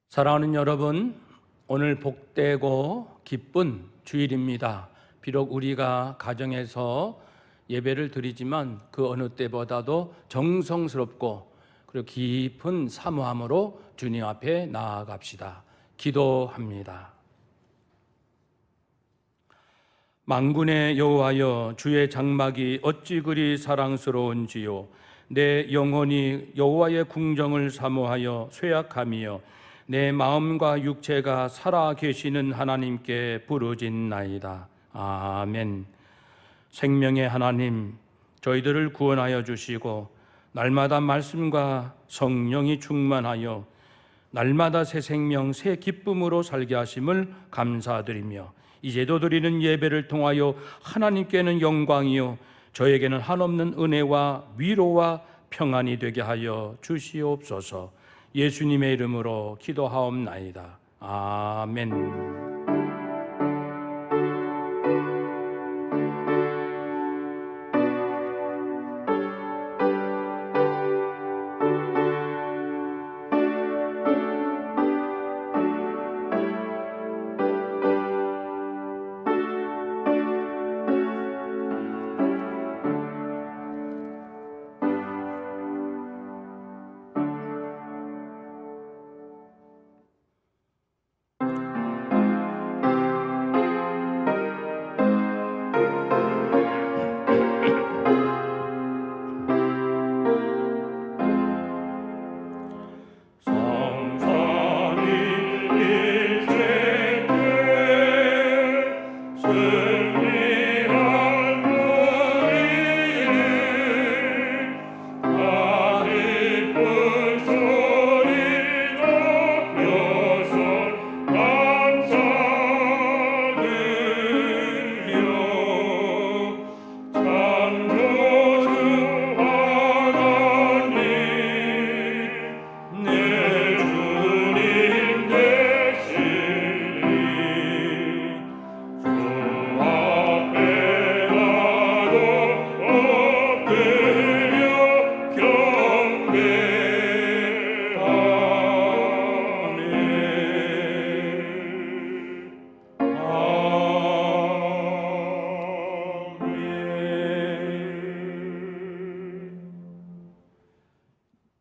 사랑하는 여러분, 오늘 복되고 기쁜 주일입니다. 비록 우리가 가정에서 예배를 드리지만 그 어느 때보다도 정성스럽고 그리고 깊은 사모함으로 주님 앞에 나아갑시다. 기도합니다. 만군의 여호와여, 주의 장막이 어찌 그리 사랑스러운지요. 내 영혼이 여호와의 궁정을 사모하여 쇠약하며 내 마음과 육체가 살아 계시는 하나님께 부르짖나이다. 아멘. 생명의 하나님, 저희들을 구원하여 주시고 날마다 말씀과 성령이 충만하여 날마다 새 생명, 새 기쁨으로 살게 하심을 감사드리며 이제도 드리는 예배를 통하여 하나님께는 영광이요 저에게는 한없는 은혜와 위로와 평안이 되게 하여 주시옵소서. 예수님의 이름으로 기도하옵나이다. 아멘.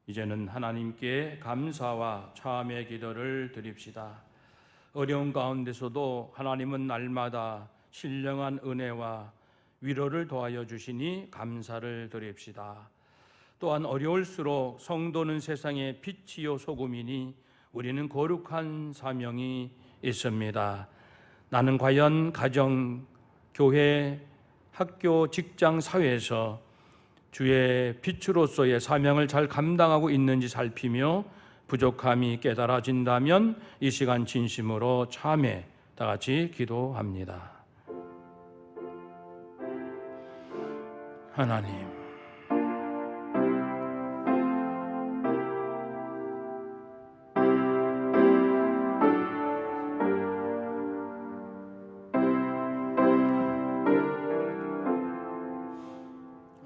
이제는 하나님께 감사와 참의 기도를 드립시다. 어려운 가운데서도 하나님은 날마다 신령한 은혜와 위로를 더하여 주시니 감사를 드립시다. 또한 어려울수록 성도는 세상의 빛이요 소금이니 우리는 거룩한 사명이 있습니다. 나는 과연 가정, 교회, 학교, 직장, 사회에서 주의 빛으로서의 사명을 잘 감당하고 있는지 살피며 부족함이 깨달아진다면 이 시간 진심으로 참회 다 같이 기도합니다. 하나님,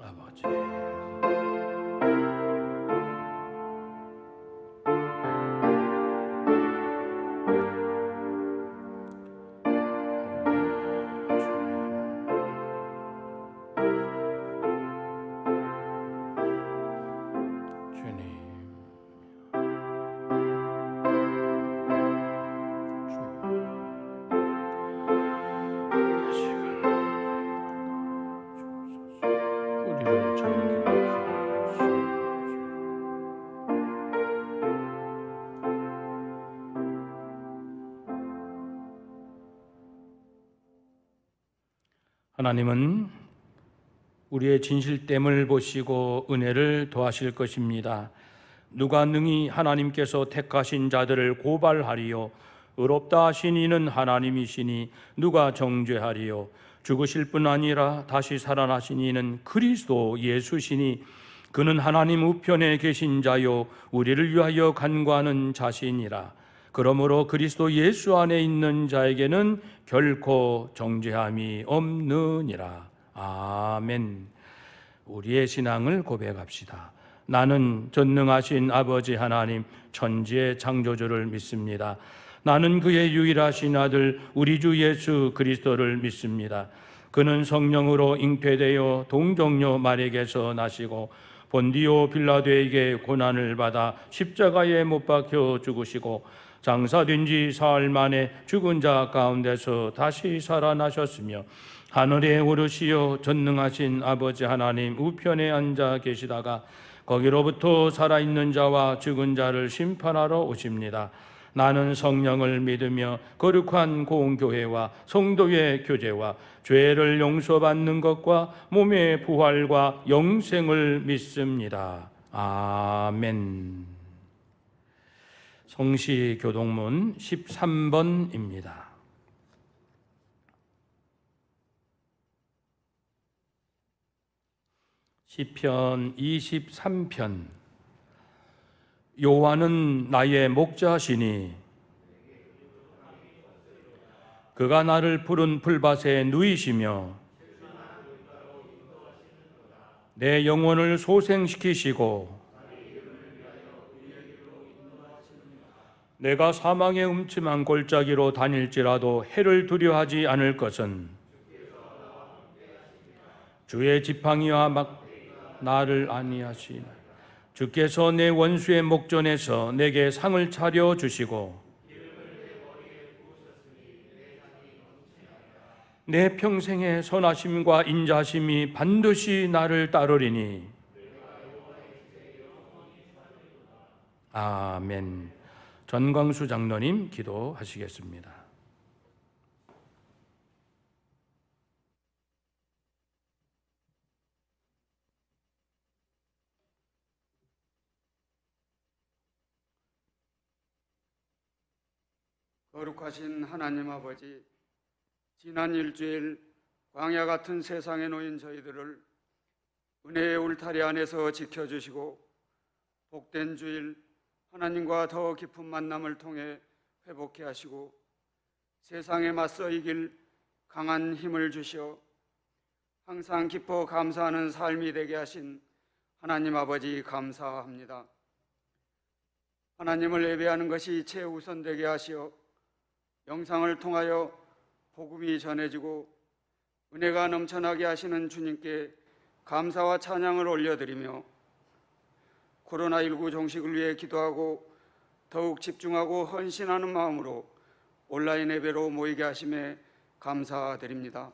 아버지, 하나님은 우리의 진실됨을 보시고 은혜를 더하실 것입니다. 누가 능히 하나님께서 택하신 자들을 고발하리요? 의롭다 하신 이는 하나님이시니 누가 정죄하리요? 죽으실 뿐 아니라 다시 살아나신 이는 그리스도 예수시니 그는 하나님 우편에 계신 자요 우리를 위하여 간구하는 자시니라. 그러므로 그리스도 예수 안에 있는 자에게는 결코 정죄함이 없느니라. 아멘. 우리의 신앙을 고백합시다. 나는 전능하신 아버지 하나님 천지의 창조주를 믿습니다. 나는 그의 유일하신 아들 우리 주 예수 그리스도를 믿습니다. 그는 성령으로 잉태되어 동정녀 마리에게서 나시고 본디오 빌라도에게 고난을 받아 십자가에 못 박혀 죽으시고 장사된 지 사흘 만에 죽은 자 가운데서 다시 살아나셨으며 하늘에 오르시어 전능하신 아버지 하나님 우편에 앉아 계시다가 거기로부터 살아있는 자와 죽은 자를 심판하러 오십니다. 나는 성령을 믿으며 거룩한 공교회와 성도의 교제와 죄를 용서받는 것과 몸의 부활과 영생을 믿습니다. 아멘. 성시교동문 13번입니다. 시편 23편. 여호와는 나의 목자시니 그가 나를 푸른 풀밭에 누이시며 내 영혼을 소생시키시고 내가 사망의 음침한 골짜기로 다닐지라도 해를 두려워하지 않을 것은 주의 지팡이와 막 나를 안위하시나 주께서 내 원수의 목전에서 내게 상을 차려 주시고 내 평생의 선하심과 인자심이 반드시 나를 따르리니 아멘. 전광수 장로님 기도하시겠습니다. 거룩하신 하나님 아버지, 지난 일주일 광야 같은 세상에 놓인 저희들을 은혜의 울타리 안에서 지켜주시고 복된 주일 하나님과 더 깊은 만남을 통해 회복케 하시고 세상에 맞서 이길 강한 힘을 주시어 항상 기뻐 감사하는 삶이 되게 하신 하나님 아버지 감사합니다. 하나님을 예배하는 것이 최우선되게 하시어 영상을 통하여 복음이 전해지고 은혜가 넘쳐나게 하시는 주님께 감사와 찬양을 올려드리며 코로나19 종식을 위해 기도하고 더욱 집중하고 헌신하는 마음으로 온라인 예배로 모이게 하심에 감사드립니다.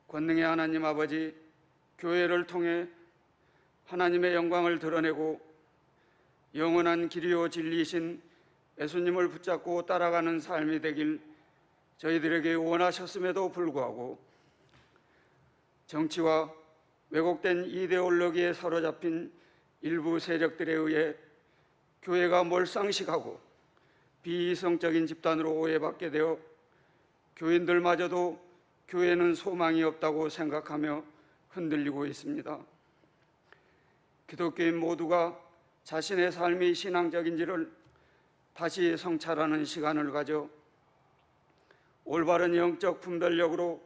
권능의 하나님 아버지, 교회를 통해 하나님의 영광을 드러내고 영원한 길이요 진리이신 예수님을 붙잡고 따라가는 삶이 되길 저희들에게 원하셨음에도 불구하고 정치와 왜곡된 이데올로기에 사로잡힌 일부 세력들에 의해 교회가 몰상식하고 비이성적인 집단으로 오해받게 되어 교인들마저도 교회는 소망이 없다고 생각하며 흔들리고 있습니다. 기독교인 모두가 자신의 삶이 신앙적인지를 다시 성찰하는 시간을 가져 올바른 영적 분별력으로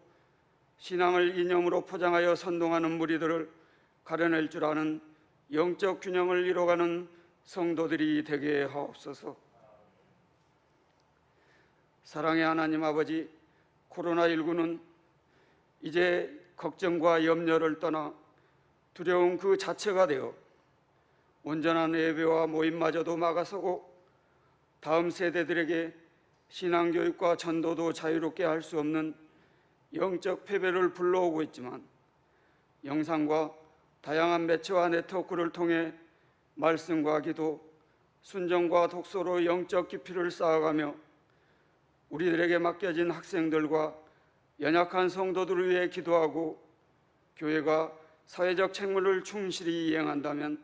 신앙을 이념으로 포장하여 선동하는 무리들을 가려낼 줄 아는 영적 균형을 이뤄가는 성도들이 되게 하옵소서. 사랑의 하나님 아버지, 코로나19는 이제 걱정과 염려를 떠나 두려움 그 자체가 되어 온전한 예배와 모임마저도 막아서고 다음 세대들에게 신앙교육과 전도도 자유롭게 할 수 없는 영적 패배를 불러오고 있지만 영상과 다양한 매체와 네트워크를 통해 말씀과 기도, 순종과 독서로 영적 깊이를 쌓아가며 우리들에게 맡겨진 학생들과 연약한 성도들을 위해 기도하고 교회가 사회적 책무를 충실히 이행한다면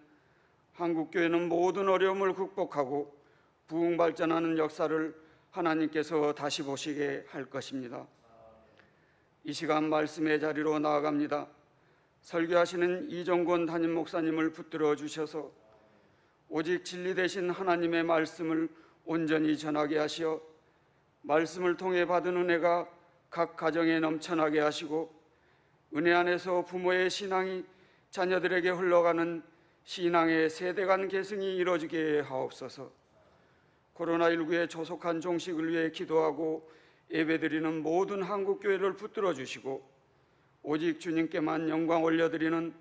한국교회는 모든 어려움을 극복하고 부흥발전하는 역사를 하나님께서 다시 보시게 할 것입니다. 이 시간 말씀의 자리로 나아갑니다. 설교하시는 이정권 담임 목사님을 붙들어 주셔서 오직 진리 되신 하나님의 말씀을 온전히 전하게 하시어 말씀을 통해 받은 은혜가 각 가정에 넘쳐나게 하시고 은혜 안에서 부모의 신앙이 자녀들에게 흘러가는 신앙의 세대 간 계승이 이루어지게 하옵소서. 코로나19의 조속한 종식을 위해 기도하고 예배드리는 모든 한국교회를 붙들어 주시고 오직 주님께만 영광 올려드리는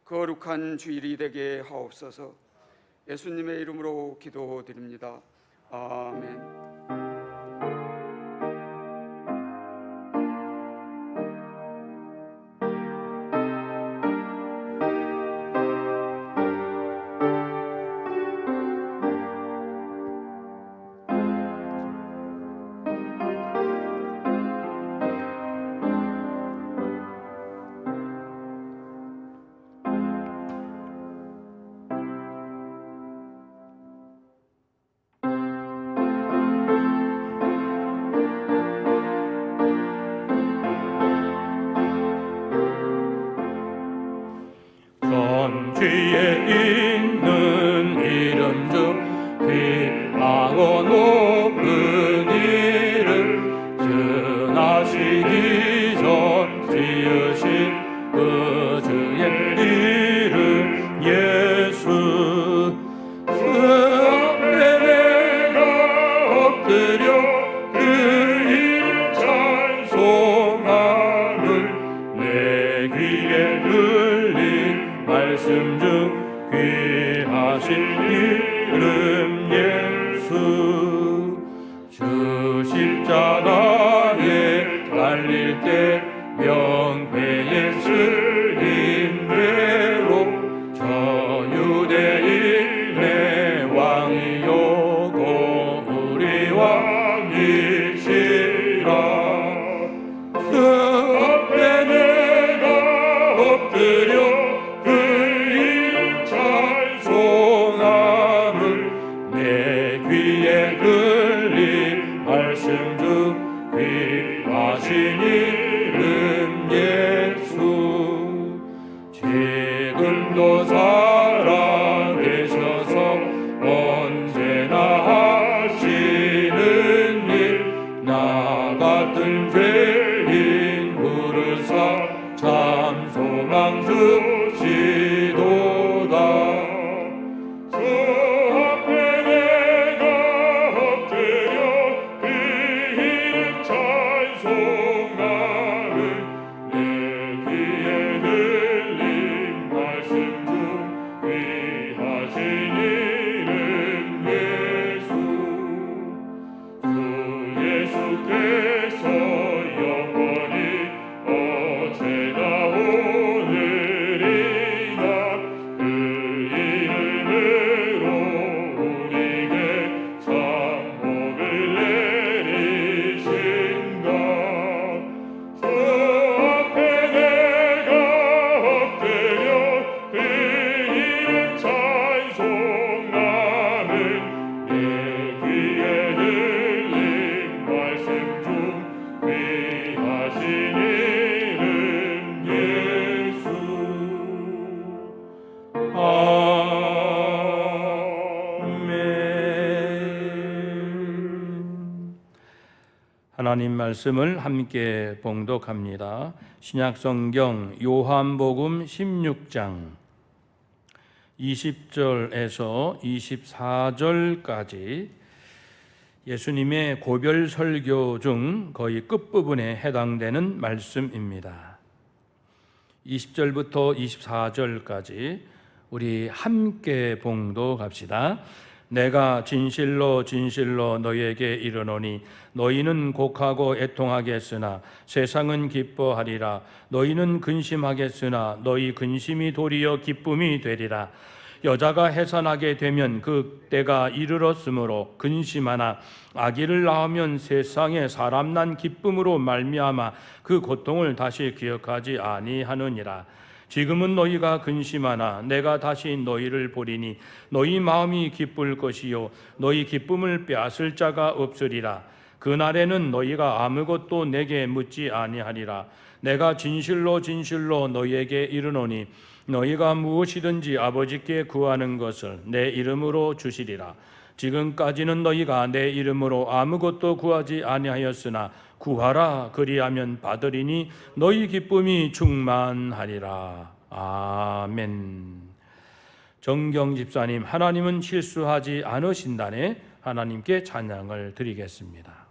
거룩한 주일이 되게 하옵소서. 예수님의 이름으로 기도드립니다. 아멘. 전지에 있는 이름 중 빛나고 높은 이름, 전하시기 전 지으신 그 주의 이름 예수. 그 앞에 내가 엎드려 그 이름 찬송하는 내 귀에 들린 말씀 중 귀하신 이름 예수. 주 십자가에 달릴 때 명패에 쓰인 대로 저 유대인의 왕이요 고 우리 왕이시라. 그 앞에 내가 엎드려 그 이름 찬송함을 내 귀에 들린 말씀 중 귀하신 이름 예수. 지금도 살아계셔서 언제나 하시는 일, 나 같은 죄인 부르사 참 소망 주시도다. 저 앞에 내가 엎드려 그 이름 찬송함을 내 귀에 들린 말씀 중 귀하신 이름 예수. 주 예수께서 영원히 어제나 오늘이나 그 이름으로 우리에게 참 복을 내리신다. 저 앞에 내가 엎드려 그 이름 찬송함을 내 귀에 들린 말씀 중 귀하신 이름 예수. 아멘. 하나님 말씀을 함께 봉독합니다. 신약성경 요한복음 16장 20절에서 24절까지 예수님의 고별 설교 중 거의 끝부분에 해당되는 말씀입니다. 20절부터 24절까지 우리 함께 봉독합시다. 내가 진실로 진실로 너희에게 이르노니 너희는 곡하고 애통하겠으나 세상은 기뻐하리라. 너희는 근심하겠으나 너희 근심이 도리어 기쁨이 되리라. 여자가 해산하게 되면 그 때가 이르렀으므로 근심하나 아기를 낳으면 세상에 사람 난 기쁨으로 말미암아 그 고통을 다시 기억하지 아니하느니라. 지금은 너희가 근심하나 내가 다시 너희를 보리니 너희 마음이 기쁠 것이요 너희 기쁨을 빼앗을 자가 없으리라. 그날에는 너희가 아무것도 내게 묻지 아니하리라. 내가 진실로 진실로 너희에게 이르노니 너희가 무엇이든지 아버지께 구하는 것을 내 이름으로 주시리라. 지금까지는 너희가 내 이름으로 아무것도 구하지 아니하였으나 구하라 그리하면 받으리니 너희 기쁨이 충만하리라. 아멘. 정경 집사님, 하나님은 실수하지 않으신다네. 하나님께 찬양을 드리겠습니다.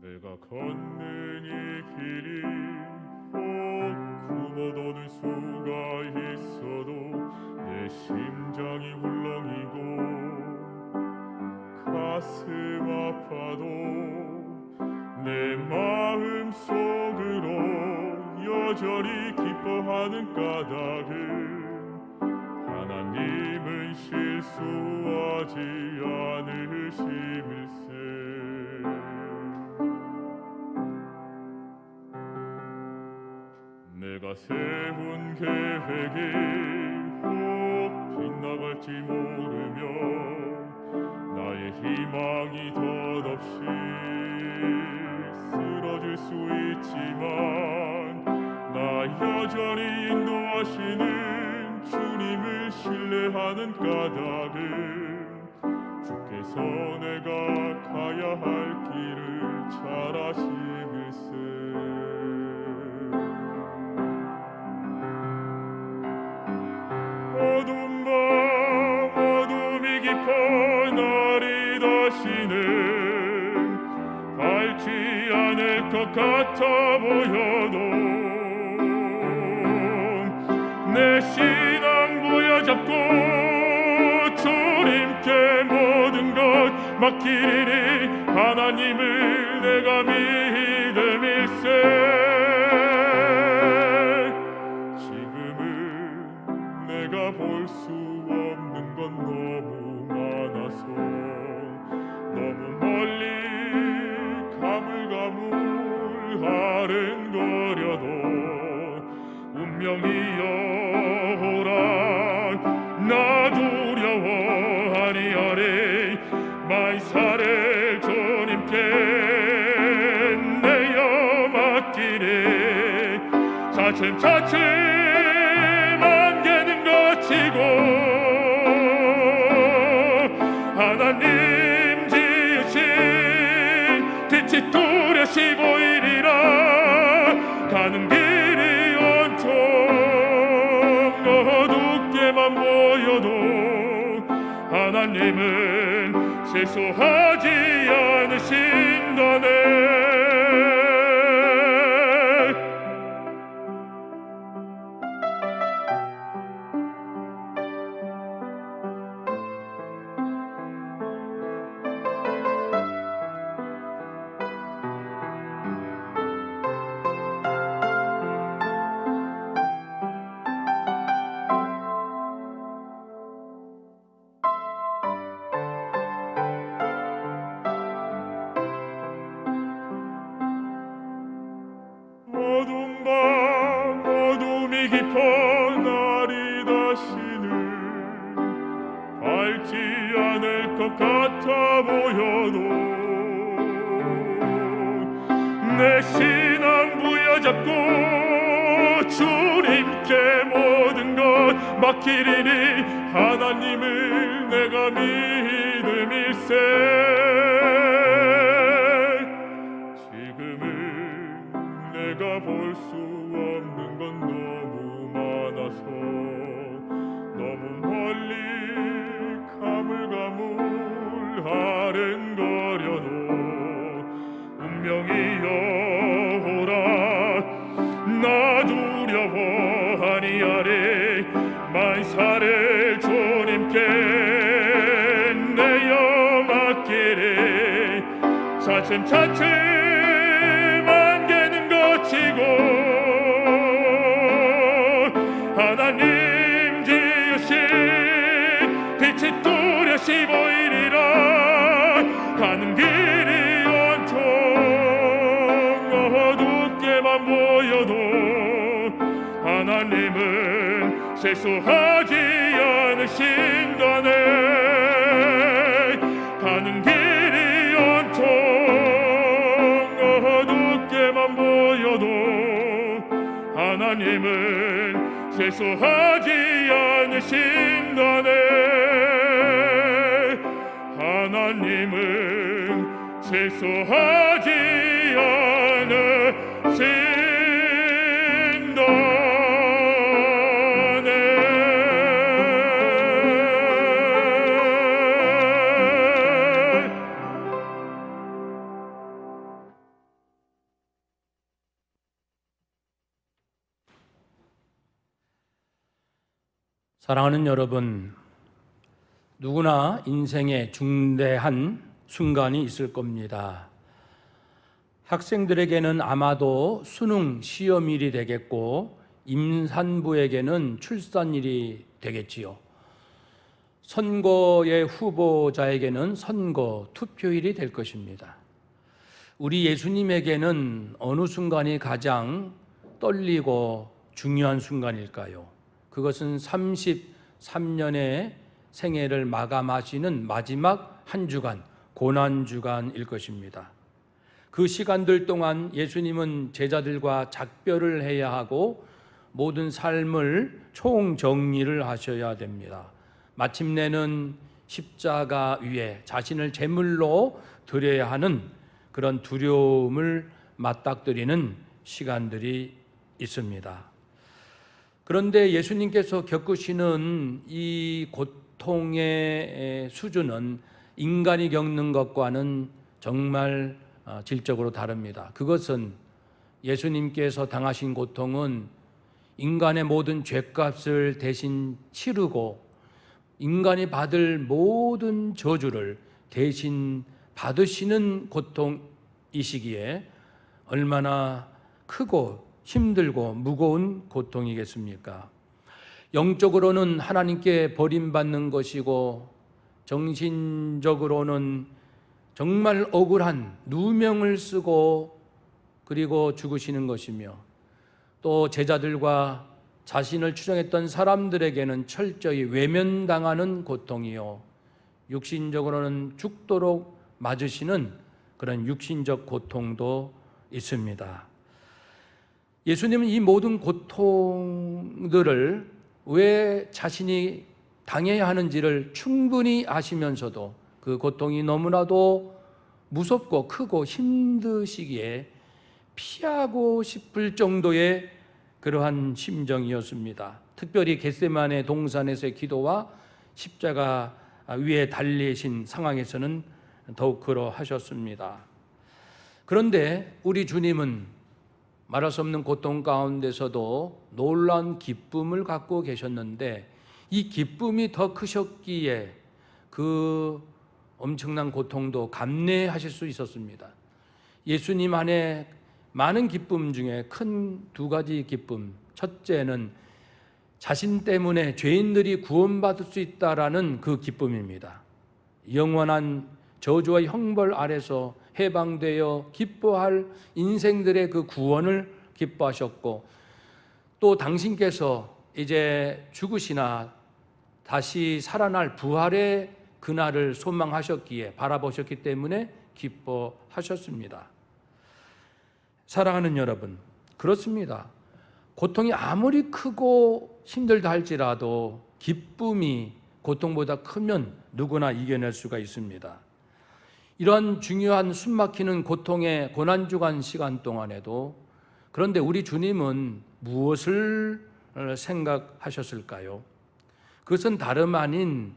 내가 걷는 이 길이 혹 굽어도는 수가 있어도 내 심장이 훌렁이고 가슴 아파도 내 마음 속으로 여전히 기뻐하는 까닭은 하나님은 실수하지 않으심일세. 내가 세운 계획이 혹 빗나갈지 모르며 나의 희망이 덧없이 쓰러질 수 있지만 나 여전히 인도하시는 주님을 신뢰하는 까닭은 주께서 내가 가야 할 길을 잘 아심일세. 어두운 밤 어둠이 깊어 날이 다시는 밝지 않을 것 같아 보여도 내 신앙 부여잡고 주님께 모든 것 맡기리니 하나님을 내가 믿음일세. 내가 볼 수 없는 건 너무 많아서 너무 멀리 가물가물 아른거려도 운명이여 오라 나 두려워하니 아래 만사를 주님께 내어 맡기네. 차츰차츰 하나님 지으신 빛이 뚜렷이 보이리라. 가는 길이 온통 어둡게만 보여도 하나님은 실수하지 않으신다네. 어두운 밤 어둠이 깊어 날이 다시는 밝지 않을 것 같아 보여도 내 신앙 부여잡고 주님께 모든 것 맡기리니 하나님을 내가 믿음일세. 내가 볼 수 없는 건 너무 많아서 너무 멀리 가물가물 아른거려도 운명이여 오라 나 두려워하니 아래 만사를 주님께 내어 맡기래. 차츰차츰 하나님 지으신 빛이 뚜렷이 보이리라. 가는 길이 온통 어둡게만 보여도 세수하지 않으신다네. 가는 길이 온통 어둡게만 보여도 하나님은 세수하지 않으신다네. 하나님은 세수하지 않으신다네. 사랑하는 여러분, 누구나 인생에 중대한 순간이 있을 겁니다. 학생들에게는 아마도 수능 시험일이 되겠고, 임산부에게는 출산일이 되겠지요. 선거의 후보자에게는 선거 투표일이 될 것입니다. 우리 예수님에게는 어느 순간이 가장 떨리고 중요한 순간일까요? 그것은 33년의 생애를 마감하시는 마지막 한 주간, 고난주간일 것입니다. 그 시간들 동안 예수님은 제자들과 작별을 해야 하고 모든 삶을 총정리를 하셔야 됩니다. 마침내는 십자가 위에 자신을 제물로 드려야 하는 그런 두려움을 맞닥뜨리는 시간들이 있습니다. 그런데 예수님께서 겪으시는 이 고통의 수준은 인간이 겪는 것과는 정말 질적으로 다릅니다. 그것은 예수님께서 당하신 고통은 인간의 모든 죄값을 대신 치르고 인간이 받을 모든 저주를 대신 받으시는 고통이시기에 얼마나 크고 힘들고 무거운 고통이겠습니까? 영적으로는 하나님께 버림받는 것이고 정신적으로는 정말 억울한 누명을 쓰고 그리고 죽으시는 것이며, 또 제자들과 자신을 추종했던 사람들에게는 철저히 외면당하는 고통이요, 육신적으로는 죽도록 맞으시는 그런 육신적 고통도 있습니다. 예수님은 이 모든 고통들을 왜 자신이 당해야 하는지를 충분히 아시면서도 그 고통이 너무나도 무섭고 크고 힘드시기에 피하고 싶을 정도의 그러한 심정이었습니다. 특별히 겟세마네 동산에서의 기도와 십자가 위에 달리신 상황에서는 더욱 그러하셨습니다. 그런데 우리 주님은 말할 수 없는 고통 가운데서도 놀라운 기쁨을 갖고 계셨는데, 이 기쁨이 더 크셨기에 그 엄청난 고통도 감내하실 수 있었습니다. 예수님 안에 많은 기쁨 중에 큰 두 가지 기쁨, 첫째는 자신 때문에 죄인들이 구원받을 수 있다라는 그 기쁨입니다. 영원한 저주와 형벌 아래서 해방되어 기뻐할 인생들의 그 구원을 기뻐하셨고, 또 당신께서 이제 죽으시나 다시 살아날 부활의 그날을 소망하셨기에 바라보셨기 때문에 기뻐하셨습니다. 사랑하는 여러분, 그렇습니다. 고통이 아무리 크고 힘들다 할지라도 기쁨이 고통보다 크면 누구나 이겨낼 수가 있습니다. 이러한 중요한 숨막히는 고통의 고난주간 시간 동안에도, 그런데 우리 주님은 무엇을 생각하셨을까요? 그것은 다름 아닌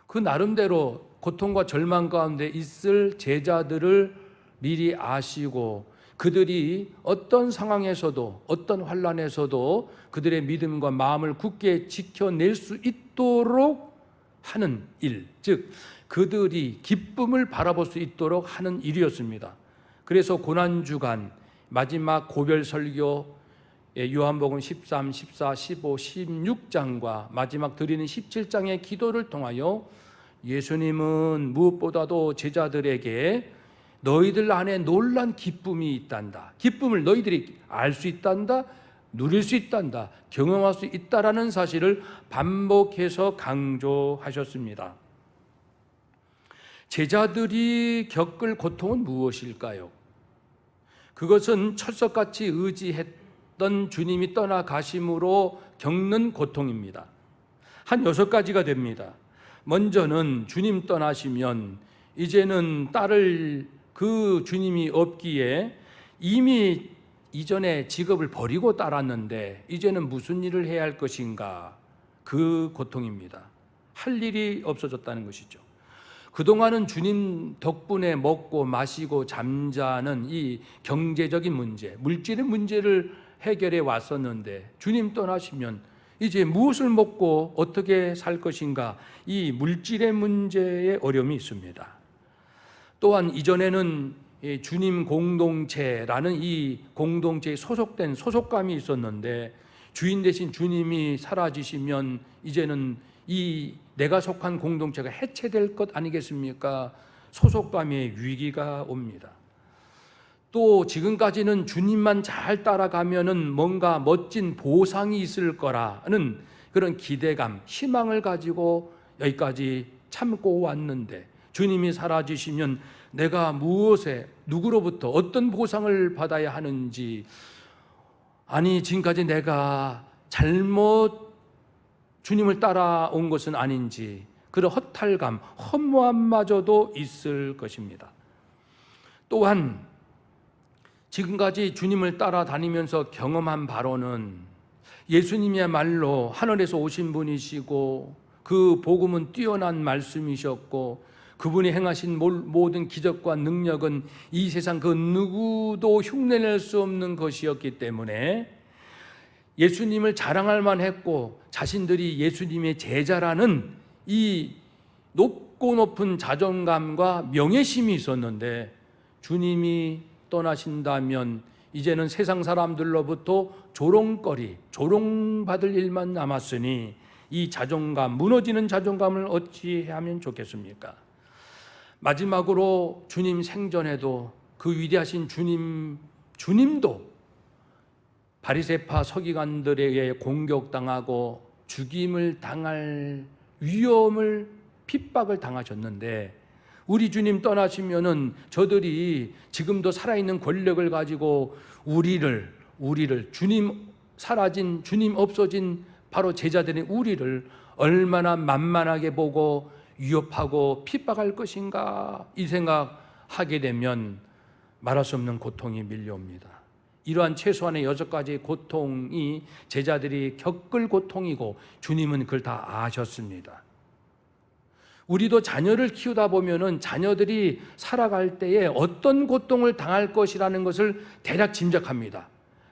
그 나름대로 고통과 절망 가운데 있을 제자들을 미리 아시고, 그들이 어떤 상황에서도 어떤 환난에서도 그들의 믿음과 마음을 굳게 지켜낼 수 있도록 하는 일, 즉 그들이 기쁨을 바라볼 수 있도록 하는 일이었습니다. 그래서 고난주간 마지막 고별 설교, 요한복음 13, 14, 15, 16장과 마지막 드리는 17장의 기도를 통하여 예수님은 무엇보다도 제자들에게 너희들 안에 놀란 기쁨이 있단다, 기쁨을 너희들이 알 수 있단다, 누릴 수 있단다, 경험할 수 있다라는 사실을 반복해서 강조하셨습니다. 제자들이 겪을 고통은 무엇일까요? 그것은 철석같이 의지했던 주님이 떠나가심으로 겪는 고통입니다. 한 6가지가 됩니다. 먼저는 주님 떠나시면 이제는 따를 그 주님이 없기에 이미 이전에 직업을 버리고 따랐는데 이제는 무슨 일을 해야 할 것인가, 그 고통입니다. 할 일이 없어졌다는 것이죠. 그동안은 주님 덕분에 먹고 마시고 잠자는 이 경제적인 문제, 물질의 문제를 해결해 왔었는데 주님 떠나시면 이제 무엇을 먹고 어떻게 살 것인가, 이 물질의 문제에 어려움이 있습니다. 또한 이전에는 주님 공동체라는 이 공동체에 소속된 소속감이 있었는데 주인 대신 주님이 사라지시면 이제는 이 내가 속한 공동체가 해체될 것 아니겠습니까? 소속감의 위기가 옵니다. 또 지금까지는 주님만 잘 따라가면은 뭔가 멋진 보상이 있을 거라는 그런 기대감, 희망을 가지고 여기까지 참고 왔는데 주님이 사라지시면 내가 무엇에, 누구로부터 어떤 보상을 받아야 하는지, 아니 지금까지 내가 잘못 주님을 따라온 것은 아닌지 그런 허탈감, 허무함마저도 있을 것입니다. 또한 지금까지 주님을 따라다니면서 경험한 바로는 예수님이야말로 하늘에서 오신 분이시고 그 복음은 뛰어난 말씀이셨고 그분이 행하신 모든 기적과 능력은 이 세상 그 누구도 흉내낼 수 없는 것이었기 때문에 예수님을 자랑할 만했고 자신들이 예수님의 제자라는 이 높고 높은 자존감과 명예심이 있었는데 주님이 떠나신다면 이제는 세상 사람들로부터 조롱거리, 조롱받을 일만 남았으니 이 자존감, 무너지는 자존감을 어찌하면 좋겠습니까? 마지막으로 주님 생전에도 그 위대하신 주님도 바리새파 서기관들에게 공격당하고 죽임을 당할 위험을, 핍박을 당하셨는데 우리 주님 떠나시면은 저들이 지금도 살아있는 권력을 가지고 우리를 주님 사라진, 주님 없어진 바로 제자들인 우리를 얼마나 만만하게 보고 위협하고 핍박할 것인가, 이 생각하게 되면 말할 수 없는 고통이 밀려옵니다. 이러한 최소한의 6가지 고통이 제자들이 겪을 고통이고 주님은 그걸 다 아셨습니다. 우리도 자녀를 키우다 보면은 자녀들이 살아갈 때에 어떤 고통을 당할 것이라는 것을 대략 짐작합니다.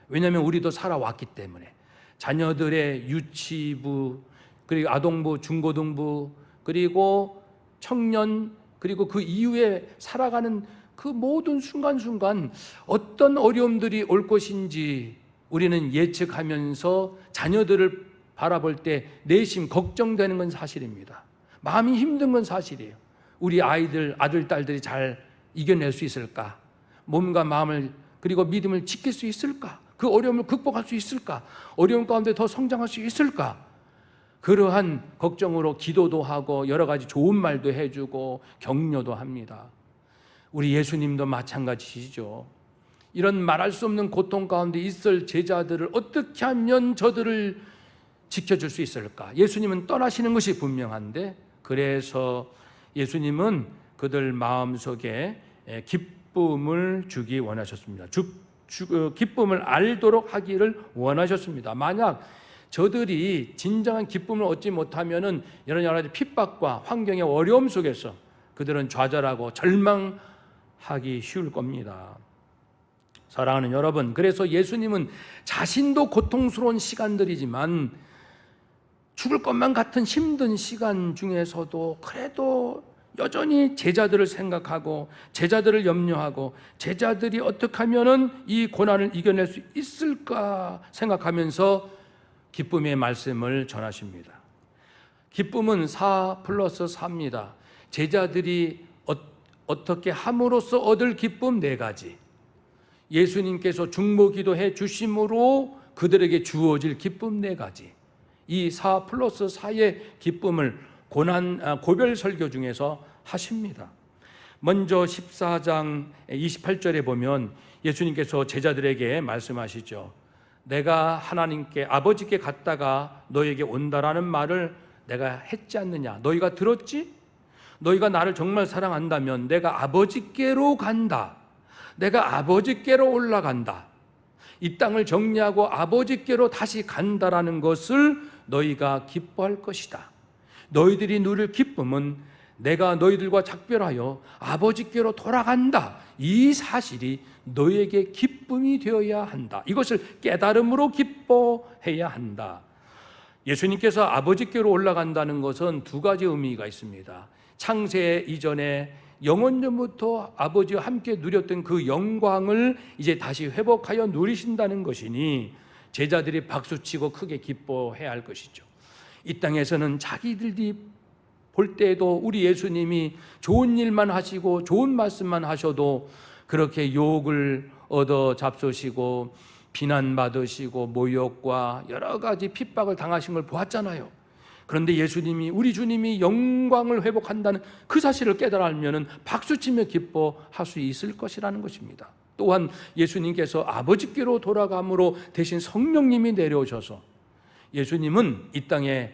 왜냐하면 우리도 살아왔기 때문에. 자녀들의 유치부, 그리고 아동부, 중고등부, 그리고 청년, 그리고 그 이후에 살아가는 그 모든 순간순간 어떤 어려움들이 올 것인지 우리는 예측하면서 자녀들을 바라볼 때 내심 걱정되는 건 사실입니다. 마음이 힘든 건 사실이에요. 우리 아이들, 아들, 딸들이 잘 이겨낼 수 있을까? 몸과 마음을 그리고 믿음을 지킬 수 있을까? 그 어려움을 극복할 수 있을까? 어려움 가운데 더 성장할 수 있을까? 그러한 걱정으로 기도도 하고 여러 가지 좋은 말도 해주고 격려도 합니다. 우리 예수님도 마찬가지시죠. 이런 말할 수 없는 고통 가운데 있을 제자들을 어떻게 하면 저들을 지켜줄 수 있을까? 예수님은 떠나시는 것이 분명한데 그래서 예수님은 그들 마음속에 기쁨을 주기 원하셨습니다. 기쁨을 알도록 하기를 원하셨습니다. 만약 저들이 진정한 기쁨을 얻지 못하면은 여러 가지 핍박과 환경의 어려움 속에서 그들은 좌절하고 절망하기 쉬울 겁니다. 사랑하는 여러분, 그래서 예수님은 자신도 고통스러운 시간들이지만 죽을 것만 같은 힘든 시간 중에서도 그래도 여전히 제자들을 생각하고 제자들을 염려하고 제자들이 어떻게 하면은 이 고난을 이겨낼 수 있을까 생각하면서 기쁨의 말씀을 전하십니다. 기쁨은 4+4입니다. 제자들이 어떻게 함으로써 얻을 기쁨 4가지. 예수님께서 중보기도해 주심으로 그들에게 주어질 기쁨 4가지, 이 4+4의 기쁨을 고별 설교 중에서 하십니다. 먼저 14장 28절에 보면 예수님께서 제자들에게 말씀하시죠. 내가 하나님께 아버지께 갔다가 너에게 온다라는 말을 내가 했지 않느냐? 너희가 들었지? 너희가 나를 정말 사랑한다면 내가 아버지께로 간다. 내가 아버지께로 올라간다. 이 땅을 정리하고 아버지께로 다시 간다라는 것을 너희가 기뻐할 것이다. 너희들이 누릴 기쁨은 내가 너희들과 작별하여 아버지께로 돌아간다. 이 사실이 너희에게 기쁨이 되어야 한다. 이것을 깨달음으로 기뻐해야 한다. 예수님께서 아버지께로 올라간다는 것은 2가지 의미가 있습니다. 창세 이전에 영원전부터 아버지와 함께 누렸던 그 영광을 이제 다시 회복하여 누리신다는 것이니 제자들이 박수치고 크게 기뻐해야 할 것이죠. 이 땅에서는 자기들이 볼 때에도 우리 예수님이 좋은 일만 하시고 좋은 말씀만 하셔도 그렇게 욕을 얻어 잡수시고 비난받으시고 모욕과 여러 가지 핍박을 당하신 걸 보았잖아요. 그런데 예수님이, 우리 주님이 영광을 회복한다는 그 사실을 깨달아 알면은 박수치며 기뻐할 수 있을 것이라는 것입니다. 또한 예수님께서 아버지께로 돌아감으로 대신 성령님이 내려오셔서, 예수님은 이 땅에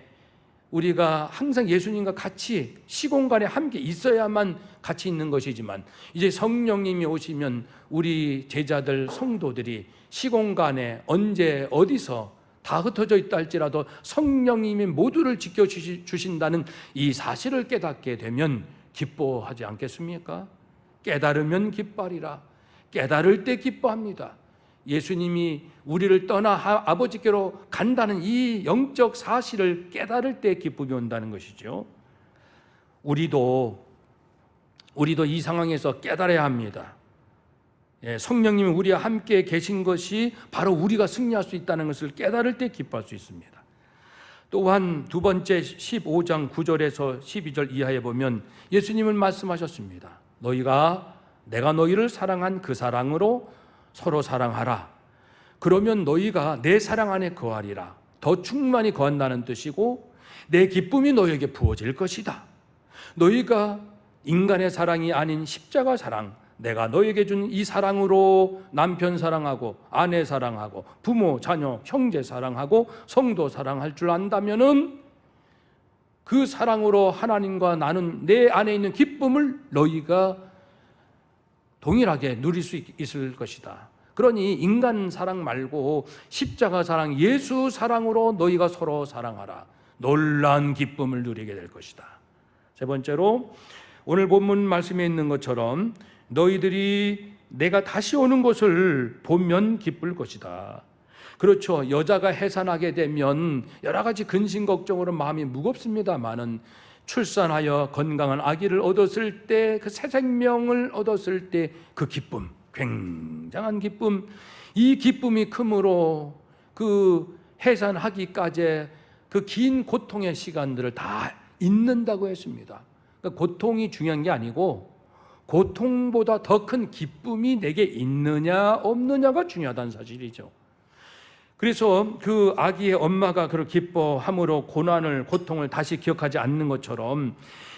우리가 항상 예수님과 같이 시공간에 함께 있어야만 같이 있는 것이지만 이제 성령님이 오시면 우리 제자들 성도들이 시공간에 언제 어디서 다 흩어져 있다 할지라도 성령님이 모두를 지켜주신다는 이 사실을 깨닫게 되면 기뻐하지 않겠습니까? 깨달으면 기뻐하리라. 깨달을 때 기뻐합니다. 예수님이 우리를 떠나 아버지께로 간다는 이 영적 사실을 깨달을 때 기쁨이 온다는 것이죠. 우리도 이 상황에서 깨달아야 합니다. 성령님이 우리와 함께 계신 것이 바로 우리가 승리할 수 있다는 것을 깨달을 때 기뻐할 수 있습니다. 또한 2번째 15장 9절에서 12절 이하에 보면 예수님은 말씀하셨습니다. 내가 너희를 사랑한 그 사랑으로 서로 사랑하라. 그러면 너희가 내 사랑 안에 거하리라. 더 충만히 거한다는 뜻이고 내 기쁨이 너희에게 부어질 것이다. 너희가 인간의 사랑이 아닌 십자가 사랑, 내가 너에게 준 이 사랑으로 남편 사랑하고 아내 사랑하고 부모, 자녀, 형제 사랑하고 성도 사랑할 줄 안다면은 그 사랑으로 하나님과 나는 내 안에 있는 기쁨을 너희가 동일하게 누릴 수 있을 것이다. 그러니 인간 사랑 말고 십자가 사랑, 예수 사랑으로 너희가 서로 사랑하라. 놀라운 기쁨을 누리게 될 것이다. 세 번째로 오늘 본문 말씀에 있는 것처럼 너희들이 내가 다시 오는 것을 보면 기쁠 것이다. 그렇죠. 여자가 해산하게 되면 여러 가지 근심 걱정으로 마음이 무겁습니다만은 출산하여 건강한 아기를 얻었을 때, 그 새 생명을 얻었을 때 그 기쁨, 굉장한 기쁨, 이 기쁨이 크므로 그 해산하기까지 그 긴 고통의 시간들을 다 잊는다고 했습니다. 그러니까 고통이 중요한 게 아니고 고통보다 더 큰 기쁨이 내게 있느냐 없느냐가 중요하다는 사실이죠. 그래서 그 아기의 엄마가 그렇게 기뻐함으로 고통을 다시 기억하지 않는 것처럼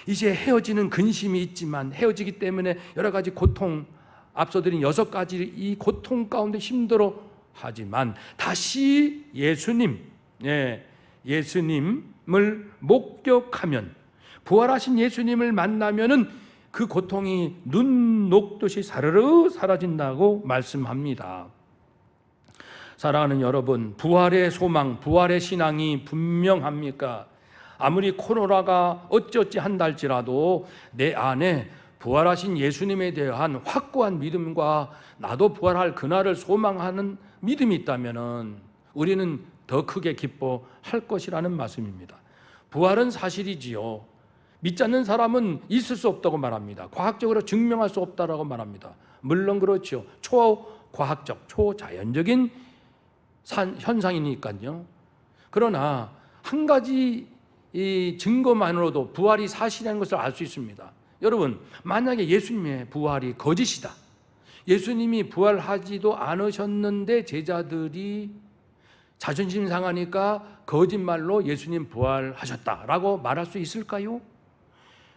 이제 헤어지는 근심이 있지만 헤어지기 때문에 여러 가지 고통, 앞서 드린 6가지 이 고통 가운데 힘들어 하지만 다시 예수님을 목격하면, 부활하신 예수님을 만나면은 그 고통이 눈 녹듯이 사르르 사라진다고 말씀합니다. 사랑하는 여러분, 부활의 소망, 부활의 신앙이 분명합니까? 아무리 코로나가 어찌어찌 한다 할지라도 내 안에 부활하신 예수님에 대한 확고한 믿음과 나도 부활할 그날을 소망하는 믿음이 있다면 우리는 더 크게 기뻐할 것이라는 말씀입니다. 부활은 사실이지요. 믿지 않는 사람은 있을 수 없다고 말합니다. 과학적으로 증명할 수 없다라고 말합니다. 물론 그렇죠. 초과학적, 초자연적인 현상이니까요. 그러나 한 가지 이 증거만으로도 부활이 사실이라는 것을 알 수 있습니다. 여러분, 만약에 예수님의 부활이 거짓이다, 예수님이 부활하지도 않으셨는데 제자들이 자존심 상하니까 거짓말로 예수님 부활하셨다라고 말할 수 있을까요?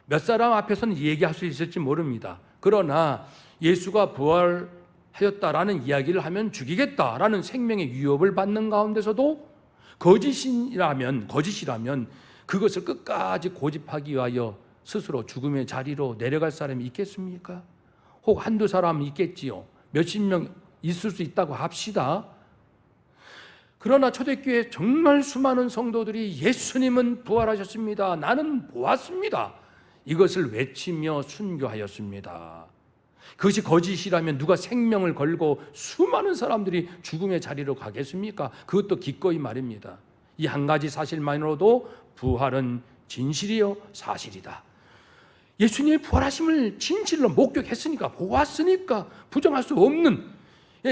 몇 사람 앞에서는 얘기할 수 있을지 모릅니다. 그러나 예수가 부활하였다라는 이야기를 하면 죽이겠다라는 생명의 위협을 받는 가운데서도 거짓이라면 그것을 끝까지 고집하기 위하여 스스로 죽음의 자리로 내려갈 사람이 있겠습니까? 혹 한두 사람 있겠지요. 몇십 명 있을 수 있다고 합시다. 그러나 초대교회 정말 수많은 성도들이 예수님은 부활하셨습니다. 나는 보았습니다. 이것을 외치며 순교하였습니다. 그것이 거짓이라면 누가 생명을 걸고 수많은 사람들이 죽음의 자리로 가겠습니까? 그것도 기꺼이 말입니다. 이 한 가지 사실만으로도 부활은 진실이요 사실이다. 예수님의 부활하심을 진실로 목격했으니까, 보았으니까 부정할 수 없는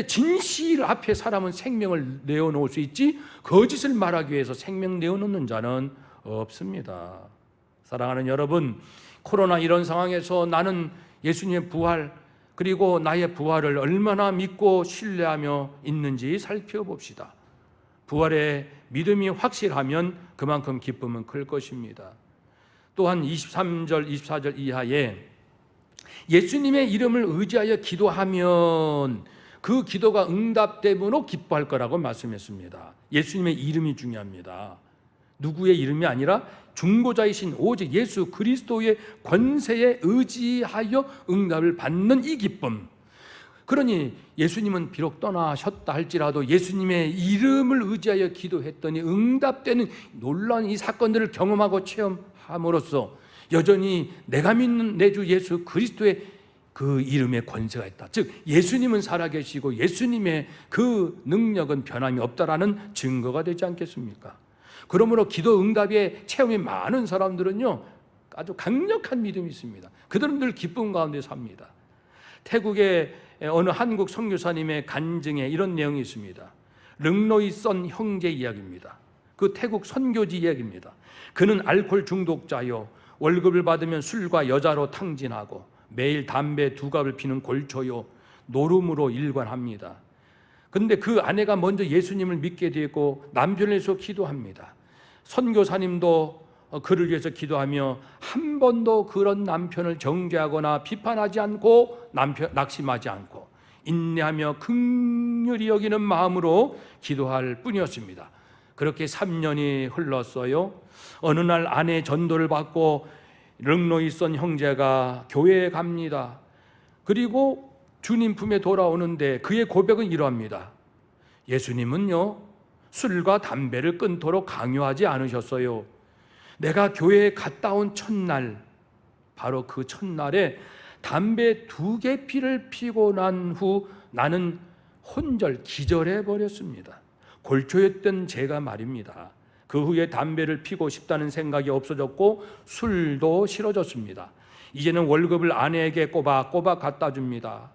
진실 앞에 사람은 생명을 내어놓을 수 있지, 거짓을 말하기 위해서 생명 내어놓는 자는 없습니다. 사랑하는 여러분, 코로나 이런 상황에서 나는 예수님의 부활, 그리고 나의 부활을 얼마나 믿고 신뢰하며 있는지 살펴봅시다. 부활의 믿음이 확실하면 그만큼 기쁨은 클 것입니다. 또한 23절, 24절 이하에 예수님의 이름을 의지하여 기도하면 그 기도가 응답됨으로 기뻐할 거라고 말씀했습니다. 예수님의 이름이 중요합니다. 누구의 이름이 아니라 중보자이신 오직 예수 그리스도의 권세에 의지하여 응답을 받는 이 기쁨. 그러니 예수님은 비록 떠나셨다 할지라도 예수님의 이름을 의지하여 기도했더니 응답되는 놀라운 이 사건들을 경험하고 체험함으로써 여전히 내가 믿는 내 주 예수 그리스도의 그 이름에 권세가 있다. 즉 예수님은 살아계시고 예수님의 그 능력은 변함이 없다라는 증거가 되지 않겠습니까? 그러므로 기도 응답에 체험이 많은 사람들은요, 아주 강력한 믿음이 있습니다. 그들은 늘 기쁨 가운데 삽니다. 태국의 어느 한국 선교사님의 간증에 이런 내용이 있습니다. 릉로이선 형제 이야기입니다. 그 태국 선교지 이야기입니다. 그는 알코올 중독자요, 월급을 받으면 술과 여자로 탕진하고 매일 담배 2갑을 피는 골초요, 노름으로 일관합니다. 그런데 그 아내가 먼저 예수님을 믿게 되었고 남편을 위해서 기도합니다. 선교사님도 그를 위해서 기도하며 한 번도 그런 남편을 정죄하거나 비판하지 않고 낙심하지 않고 인내하며 긍휼히 여기는 마음으로 기도할 뿐이었습니다. 그렇게 3년이 흘렀어요. 어느 날 아내의 전도를 받고 릉로이선 형제가 교회에 갑니다. 그리고 주님 품에 돌아오는데 그의 고백은 이러합니다. 예수님은요, 술과 담배를 끊도록 강요하지 않으셨어요. 내가 교회에 갔다 온 첫날, 바로 그 첫날에 담배 2개 피를 피고 난 후 나는 혼절 기절해 버렸습니다. 골초였던 제가 말입니다. 그 후에 담배를 피고 싶다는 생각이 없어졌고 술도 싫어졌습니다. 이제는 월급을 아내에게 꼬박꼬박 갖다 줍니다.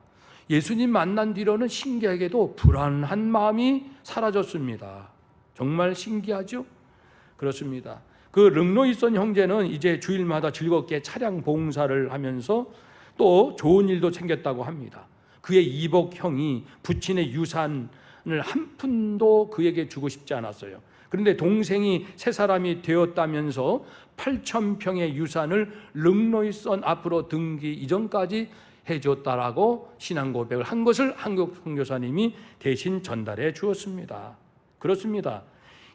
예수님 만난 뒤로는 신기하게도 불안한 마음이 사라졌습니다. 정말 신기하죠? 그렇습니다. 그 릉로이선 형제는 이제 주일마다 즐겁게 차량 봉사를 하면서 또 좋은 일도 챙겼다고 합니다. 그의 이복 형이 부친의 유산을 한 푼도 그에게 주고 싶지 않았어요. 그런데 동생이 세 사람이 되었다면서 8,000평의 유산을 릉로이선 앞으로 등기 이전까지 해줬다라고 신앙 고백을 한 것을 한국 선교사님이 대신 전달해 주었습니다. 그렇습니다.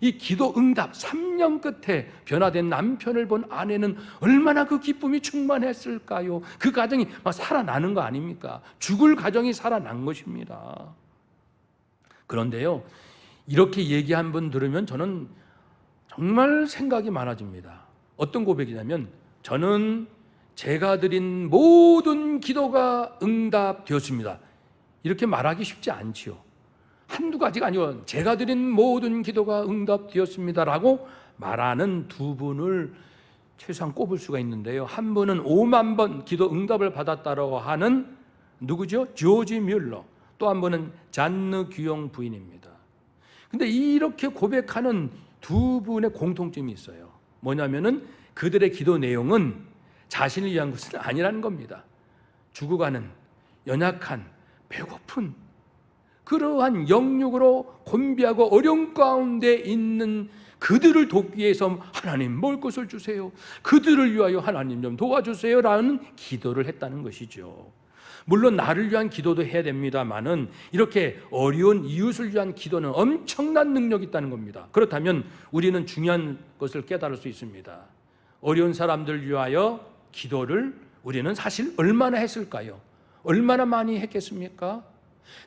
이 기도 응답 3년 끝에 변화된 남편을 본 아내는 얼마나 그 기쁨이 충만했을까요? 그 가정이 막 살아나는 거 아닙니까? 죽을 가정이 살아난 것입니다. 그런데요, 이렇게 얘기한 분 들으면 저는 정말 생각이 많아집니다. 어떤 고백이냐면, 저는 제가 드린 모든 기도가 응답되었습니다. 이렇게 말하기 쉽지 않지요. 한두 가지가 아니고 제가 드린 모든 기도가 응답되었습니다라고 말하는 두 분을 최소한 꼽을 수가 있는데요. 한 분은 5만 번 기도 응답을 받았다고 하는 누구죠? 조지 뮬러. 또 한 분은 잔느 규영 부인입니다. 근데 이렇게 고백하는 두 분의 공통점이 있어요. 뭐냐면은 그들의 기도 내용은 자신을 위한 것은 아니라는 겁니다. 죽어가는, 연약한, 배고픈 그러한 영육으로 곤비하고 어려움 가운데 있는 그들을 돕기 위해서 하나님 먹을 것을 주세요, 그들을 위하여 하나님 좀 도와주세요 라는 기도를 했다는 것이죠. 물론 나를 위한 기도도 해야 됩니다만은 이렇게 어려운 이웃을 위한 기도는 엄청난 능력이 있다는 겁니다. 그렇다면 우리는 중요한 것을 깨달을 수 있습니다. 어려운 사람들 위하여 기도를 우리는 사실 얼마나 했을까요? 얼마나 많이 했겠습니까?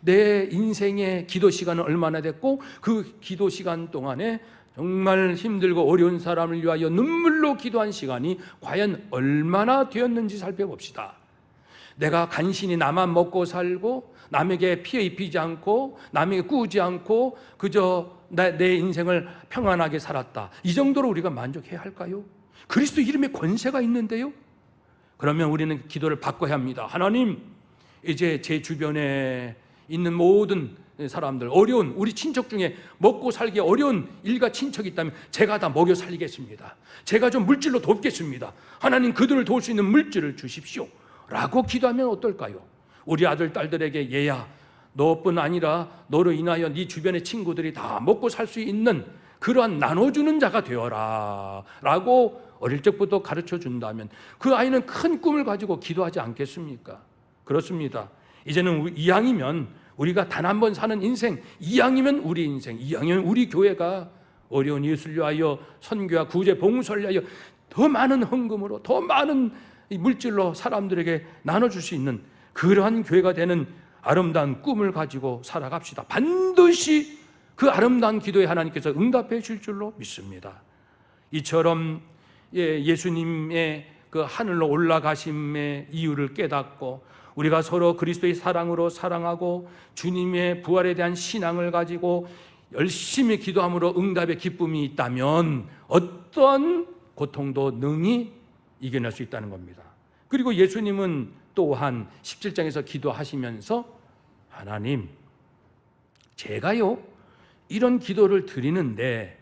내 인생의 기도 시간은 얼마나 됐고 그 기도 시간 동안에 정말 힘들고 어려운 사람을 위하여 눈물로 기도한 시간이 과연 얼마나 되었는지 살펴봅시다. 내가 간신히 나만 먹고 살고 남에게 피해 입히지 않고 남에게 꾸지 않고 그저 내 인생을 평안하게 살았다, 이 정도로 우리가 만족해야 할까요? 그리스도 이름에 권세가 있는데요. 그러면 우리는 기도를 바꿔야 합니다. 하나님, 이제 제 주변에 있는 모든 사람들, 어려운 우리 친척 중에 먹고 살기 어려운 일가 친척이 있다면 제가 다 먹여 살리겠습니다. 제가 좀 물질로 돕겠습니다. 하나님, 그들을 도울 수 있는 물질을 주십시오 라고 기도하면 어떨까요? 우리 아들 딸들에게 얘야, 너뿐 아니라 너로 인하여 네 주변의 친구들이 다 먹고 살 수 있는 그러한 나눠주는 자가 되어라 라고 어릴 적부터 가르쳐 준다면 그 아이는 큰 꿈을 가지고 기도하지 않겠습니까? 그렇습니다. 이제는 이왕이면 우리가 단 한 번 사는 인생, 이왕이면 우리 인생, 이왕이면 우리 교회가 어려운 이웃을 위하여 선교와 구제 봉사를 위하여 더 많은 헌금으로 더 많은 물질로 사람들에게 나눠줄 수 있는 그러한 교회가 되는 아름다운 꿈을 가지고 살아갑시다. 반드시 그 아름다운 기도에 하나님께서 응답해 줄 줄로 믿습니다. 이처럼 예수님의 그 하늘로 올라가심의 이유를 깨닫고 우리가 서로 그리스도의 사랑으로 사랑하고 주님의 부활에 대한 신앙을 가지고 열심히 기도함으로 응답의 기쁨이 있다면 어떤 고통도 능히 이겨낼 수 있다는 겁니다. 그리고 예수님은 또한 17장에서 기도하시면서 하나님, 제가요 이런 기도를 드리는데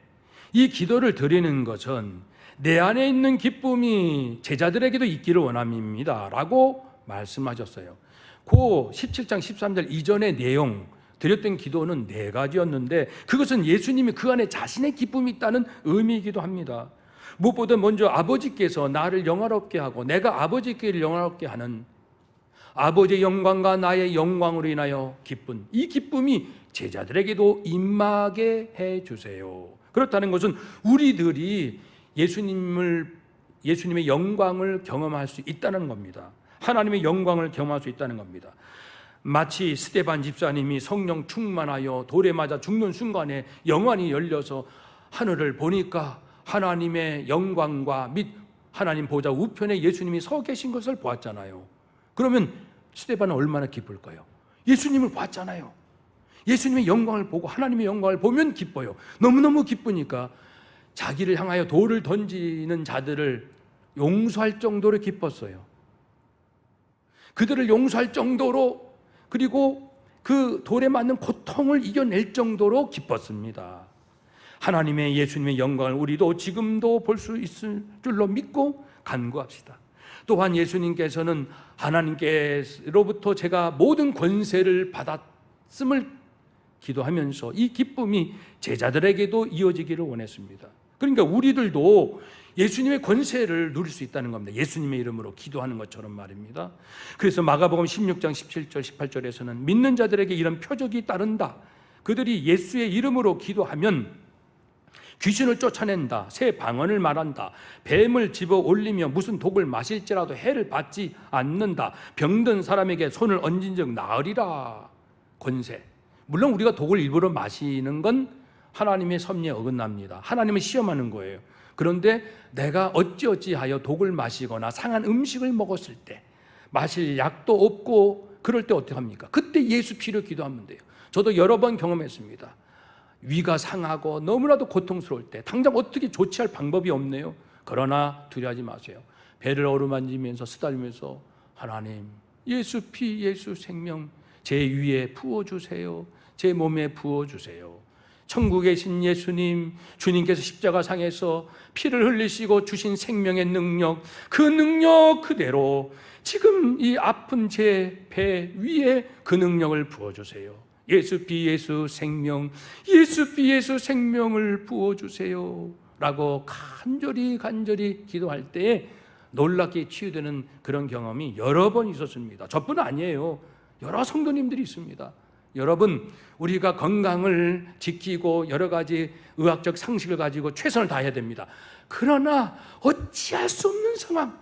이 기도를 드리는 것은 내 안에 있는 기쁨이 제자들에게도 있기를 원함입니다 라고 말씀하셨어요. 그 17장 13절 이전의 내용 드렸던 기도는 4가지였는데 그것은 예수님이 그 안에 자신의 기쁨이 있다는 의미이기도 합니다. 무엇보다 먼저 아버지께서 나를 영화롭게 하고 내가 아버지께를 영화롭게 하는 아버지의 영광과 나의 영광으로 인하여 기쁜 이 기쁨이 제자들에게도 임하게 해주세요. 그렇다는 것은 우리들이 예수님의 영광을 경험할 수 있다는 겁니다. 하나님의 영광을 경험할 수 있다는 겁니다. 마치 스데반 집사님이 성령 충만하여 돌에 맞아 죽는 순간에 영안이 열려서 하늘을 보니까 하나님의 영광과 및 하나님 보좌 우편에 예수님이 서 계신 것을 보았잖아요. 그러면 스데반은 얼마나 기쁠까요? 예수님을 봤잖아요. 예수님의 영광을 보고 하나님의 영광을 보면 기뻐요. 너무너무 기쁘니까 자기를 향하여 돌을 던지는 자들을 용서할 정도로 기뻤어요. 그들을 용서할 정도로, 그리고 그 돌에 맞는 고통을 이겨낼 정도로 기뻤습니다. 하나님의 예수님의 영광을 우리도 지금도 볼 수 있을 줄로 믿고 간구합시다. 또한 예수님께서는 하나님께로부터 제가 모든 권세를 받았음을 기도하면서 이 기쁨이 제자들에게도 이어지기를 원했습니다. 그러니까 우리들도 예수님의 권세를 누릴 수 있다는 겁니다. 예수님의 이름으로 기도하는 것처럼 말입니다. 그래서 마가복음 16장 17절 18절에서는 믿는 자들에게 이런 표적이 따른다. 그들이 예수의 이름으로 기도하면 귀신을 쫓아낸다, 새 방언을 말한다, 뱀을 집어 올리며 무슨 독을 마실지라도 해를 받지 않는다, 병든 사람에게 손을 얹은 적 나으리라. 권세. 물론 우리가 독을 일부러 마시는 건 하나님의 섭리에 어긋납니다. 하나님을 시험하는 거예요. 그런데 내가 어찌어찌하여 독을 마시거나 상한 음식을 먹었을 때 마실 약도 없고 그럴 때 어떻게 합니까? 그때 예수 피로 기도하면 돼요. 저도 여러 번 경험했습니다. 위가 상하고 너무나도 고통스러울 때 당장 어떻게 조치할 방법이 없네요. 그러나 두려워하지 마세요. 배를 어루만지면서 쓰다리면서 하나님, 예수 피, 예수 생명 제 위에 부어주세요. 제 몸에 부어주세요. 천국에 계신 예수님, 주님께서 십자가상에서 피를 흘리시고 주신 생명의 능력, 그 능력 그대로 지금 이 아픈 제 배 위에 그 능력을 부어주세요. 예수 비 예수 생명, 예수 비 예수 생명을 부어주세요 라고 간절히 기도할 때에 놀랍게 치유되는 그런 경험이 여러 번 있었습니다. 저뿐 아니에요. 여러 성도님들이 있습니다. 여러분, 우리가 건강을 지키고 여러 가지 의학적 상식을 가지고 최선을 다해야 됩니다. 그러나 어찌할 수 없는 상황,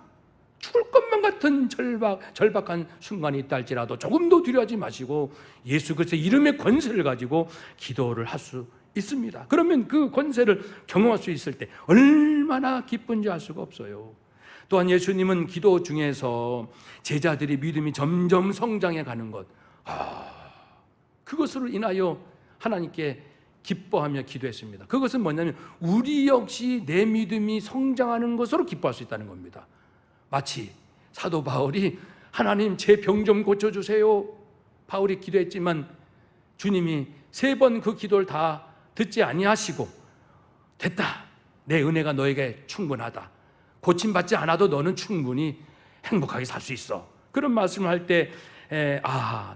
죽을 것만 같은 절박한 순간이 있다 할지라도 조금도 두려워하지 마시고 예수 그리스도의 이름의 권세를 가지고 기도를 할 수 있습니다. 그러면 그 권세를 경험할 수 있을 때 얼마나 기쁜지 알 수가 없어요. 또한 예수님은 기도 중에서 제자들이 믿음이 점점 성장해 가는 것, 그것으로 인하여 하나님께 기뻐하며 기도했습니다. 그것은 뭐냐면 우리 역시 내 믿음이 성장하는 것으로 기뻐할 수 있다는 겁니다. 마치 사도 바울이 하나님 제 병 좀 고쳐주세요, 바울이 기도했지만 주님이 3번 그 기도를 다 듣지 아니하시고 됐다, 내 은혜가 너에게 충분하다, 고침받지 않아도 너는 충분히 행복하게 살 수 있어, 그런 말씀을 할 때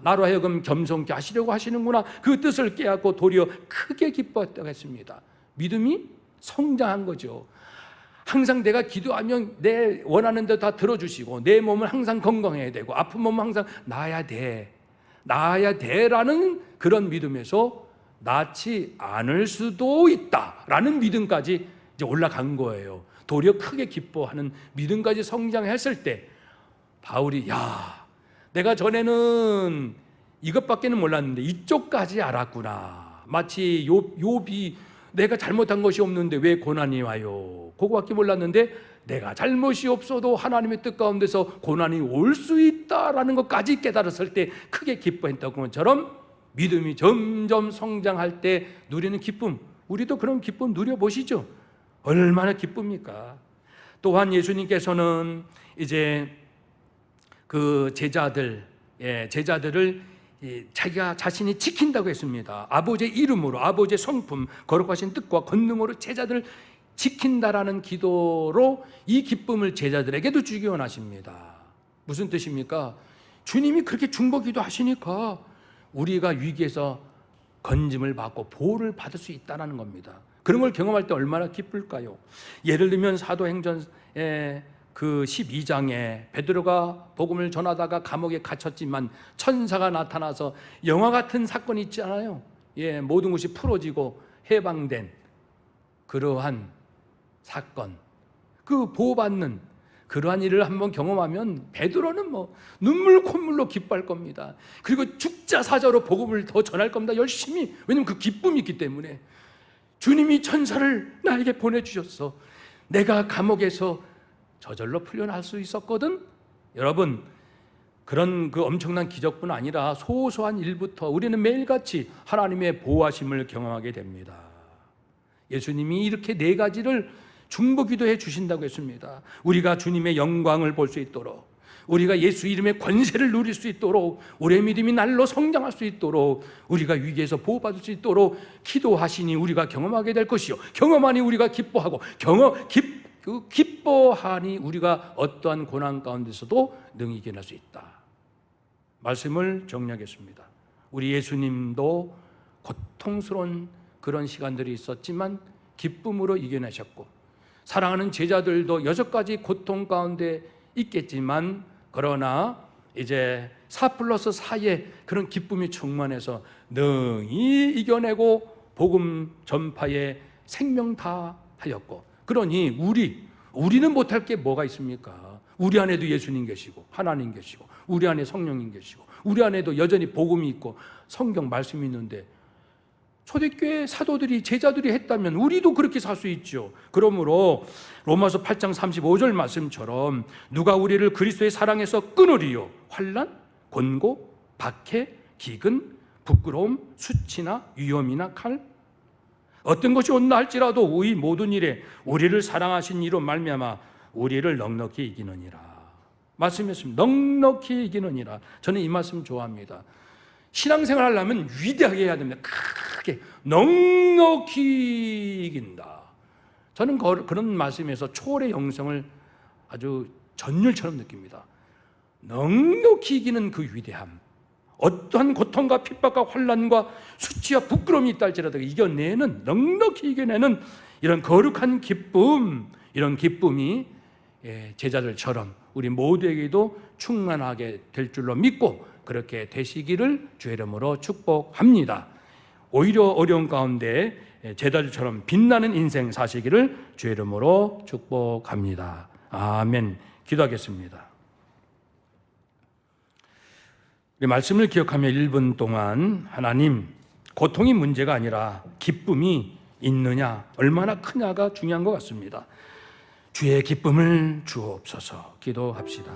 나로 하여금 겸손케 하시려고 하시는구나, 그 뜻을 깨닫고 도리어 크게 기뻐했다고 했습니다. 믿음이 성장한 거죠. 항상 내가 기도하면 내 원하는 대로 다 들어주시고 내 몸은 항상 건강해야 되고 아픈 몸은 항상 나아야 돼라는 그런 믿음에서 낫지 않을 수도 있다라는 믿음까지 이제 올라간 거예요. 도리어 크게 기뻐하는 믿음까지 성장했을 때 바울이 내가 전에는 이것밖에는 몰랐는데 이쪽까지 알았구나. 마치 욥이 내가 잘못한 것이 없는데 왜 고난이 와요? 그거밖에 몰랐는데 내가 잘못이 없어도 하나님의 뜻 가운데서 고난이 올 수 있다라는 것까지 깨달았을 때 크게 기뻐했던 것처럼 믿음이 점점 성장할 때 누리는 기쁨, 우리도 그런 기쁨 누려보시죠. 얼마나 기쁩니까? 또한 예수님께서는 이제 그 제자들을 자기가 자신이 지킨다고 했습니다. 아버지의 이름으로, 아버지의 성품, 거룩하신 뜻과 권능으로 제자들을 지킨다라는 기도로 이 기쁨을 제자들에게도 주기 원하십니다. 무슨 뜻입니까? 주님이 그렇게 중보기도 하시니까 우리가 위기에서 건짐을 받고 보호를 받을 수 있다는 겁니다. 그런 걸 경험할 때 얼마나 기쁠까요? 예를 들면 사도행전의 그 12장에 베드로가 복음을 전하다가 감옥에 갇혔지만 천사가 나타나서 영화 같은 사건이 있잖아요. 모든 것이 풀어지고 해방된 그러한 사건, 그 보호받는 그러한 일을 한번 경험하면 베드로는 눈물 콧물로 기뻐할 겁니다. 그리고 죽자 사자로 복음을 더 전할 겁니다. 열심히. 왜냐하면 그 기쁨이 있기 때문에 주님이 천사를 나에게 보내주셨어. 내가 감옥에서 저절로 풀려날 수 있었거든. 여러분, 그런 그 엄청난 기적뿐 아니라 소소한 일부터 우리는 매일같이 하나님의 보호하심을 경험하게 됩니다. 예수님이 이렇게 4가지를 중보기도해 주신다고 했습니다. 우리가 주님의 영광을 볼 수 있도록, 우리가 예수 이름의 권세를 누릴 수 있도록, 우리의 믿음이 날로 성장할 수 있도록, 우리가 위기에서 보호받을 수 있도록 기도하시니 우리가 경험하게 될 것이요, 경험하니 우리가 기뻐하고, 기뻐하니 우리가 어떠한 고난 가운데서도 능히 이겨낼 수 있다. 말씀을 정리하겠습니다. 우리 예수님도 고통스러운 그런 시간들이 있었지만 기쁨으로 이겨내셨고, 사랑하는 제자들도 6가지 고통 가운데 있겠지만 그러나 이제 4+4의 그런 기쁨이 충만해서 능히 이겨내고 복음 전파에 생명 다하였고, 그러니 우리는 못할 게 뭐가 있습니까? 우리 안에도 예수님 계시고 하나님 계시고 우리 안에 성령님 계시고 우리 안에도 여전히 복음이 있고 성경 말씀이 있는데, 초대교회 사도들이 제자들이 했다면 우리도 그렇게 살 수 있죠. 그러므로 로마서 8장 35절 말씀처럼 누가 우리를 그리스도의 사랑에서 끊으리요? 환난, 곤고, 박해, 기근, 부끄러움, 수치나 위험이나 칼, 어떤 것이 온다 할지라도 이 모든 일에 우리를 사랑하신 이로 말미암아 우리를 넉넉히 이기느니라 말씀했습니다. 넉넉히 이기느니라. 저는 이 말씀 좋아합니다. 신앙생활 하려면 위대하게 해야 됩니다. 크게 넉넉히 이긴다. 저는 그런 말씀에서 초월의 영성을 아주 전율처럼 느낍니다. 넉넉히 이기는 그 위대함, 어떠한 고통과 핍박과 환난과 수치와 부끄러움이 있다 할지라도 이겨내는, 넉넉히 이겨내는 이런 거룩한 기쁨, 이런 기쁨이 제자들처럼 우리 모두에게도 충만하게 될 줄로 믿고 그렇게 되시기를 주의 이름으로 축복합니다. 오히려 어려운 가운데 제자들처럼 빛나는 인생 사시기를 주의 이름으로 축복합니다. 아멘. 기도하겠습니다. 우리 말씀을 기억하며 1분 동안 하나님, 고통이 문제가 아니라 기쁨이 있느냐, 얼마나 크냐가 중요한 것 같습니다. 주의 기쁨을 주옵소서. 기도합시다.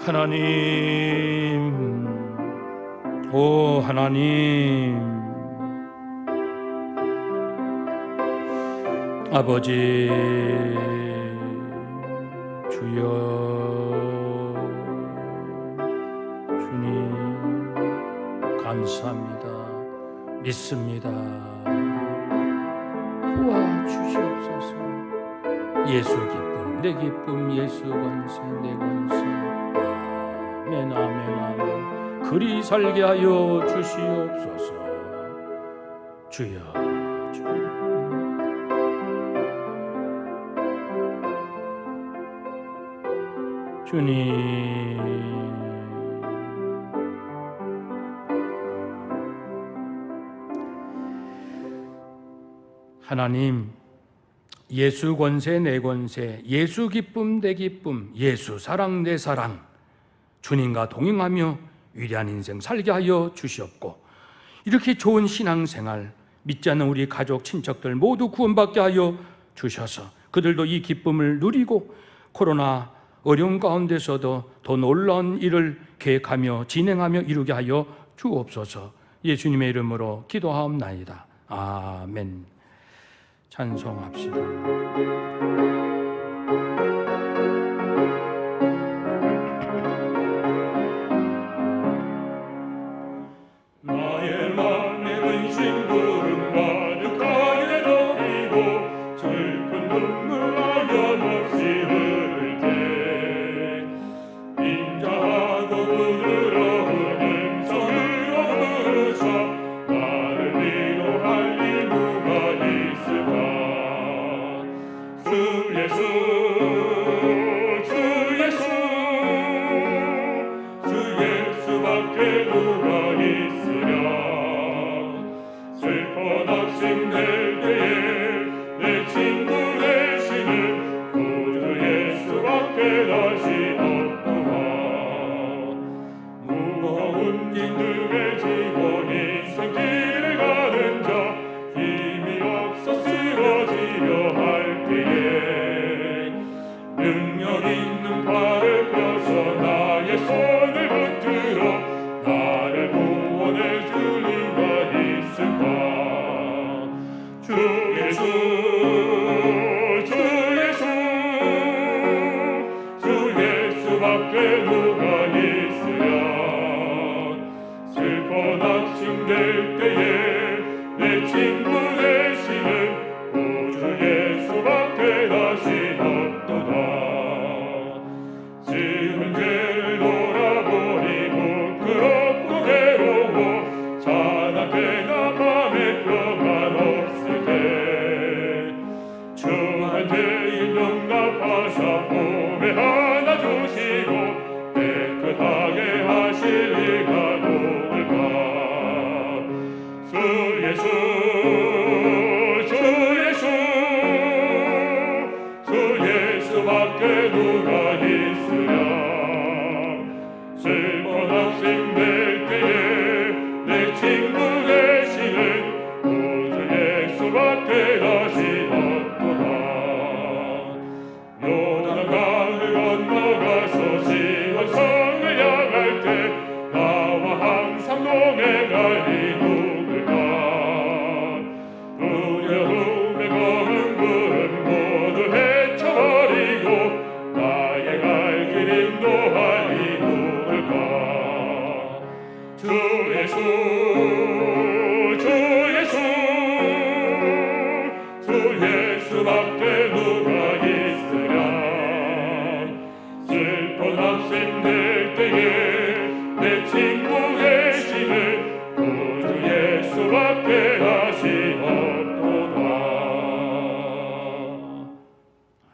하나님, 오 하나님, 아버지 주여, 주님 감사합니다. 믿습니다. 도와주시옵소서. 예수 기쁨, 내 기쁨, 예수 권세, 내 권세. 아멘, 아멘, 아멘. 그리 살게 하여 주시옵소서. 주여, 주여. 주님, 하나님, 예수 권세 내 권세, 예수 기쁨 내 기쁨, 예수 사랑 내 사랑, 주님과 동행하며 위대한 인생 살게 하여 주시옵고, 이렇게 좋은 신앙생활, 믿지 않는 우리 가족, 친척들 모두 구원받게 하여 주셔서 그들도 이 기쁨을 누리고 코로나 어려운 가운데서도 더 놀라운 일을 계획하며 진행하며 이루게 하여 주옵소서. 예수님의 이름으로 기도하옵나이다. 아멘. 찬송합시다. 나의 맘에 근심 구름 가득하게 넘기고 슬픈 눈물 낙엽없이 흐를 때 인자하고 부드러운 음성으로 부르사 나를 위로할 리 누가 있을까. 주 예수, 주 예수, 주 예수밖에 누가 있으랴. 슬퍼 낙심될 때에 내 친구 되시는 구주 예수밖에 다시 없구나. 무거운 짐들에 지고 인생길을 가는 자, 힘이 없어 쓰러지려 할 때에 능력 있는 팔을 펴서 나의 손을 붙들어 나를 구원해 줄 리가 있을까. 주 예수, 주 예수, 주 예수밖에 누가 있으랴. 슬퍼 낙심될 때에 내 친구 되시는 구주 예수밖에 다시 없도다. 지은 죄를 돌아보니 부끄럽고 괴로워 자나깨나 맘에 평안 없을 때 주한테 용납하사 봄에 하나 주시고 깨끗하게 하실 리가 누굴까. 주 예수, 주 예수, 주 예수밖에 누가 있으랴. 슬퍼 낙심될 때에 내 친구 되시는 구주 예수밖에 다시 없도다. 요단강을 건너가서 시온성을 향할 때 나와 항상 동행할 리 누굴까. 두려움에 검은 구름 모두 헤쳐버리고 나의 갈 길 인도할 리 누굴까. 주 예수, 수밖에 다시 없도다.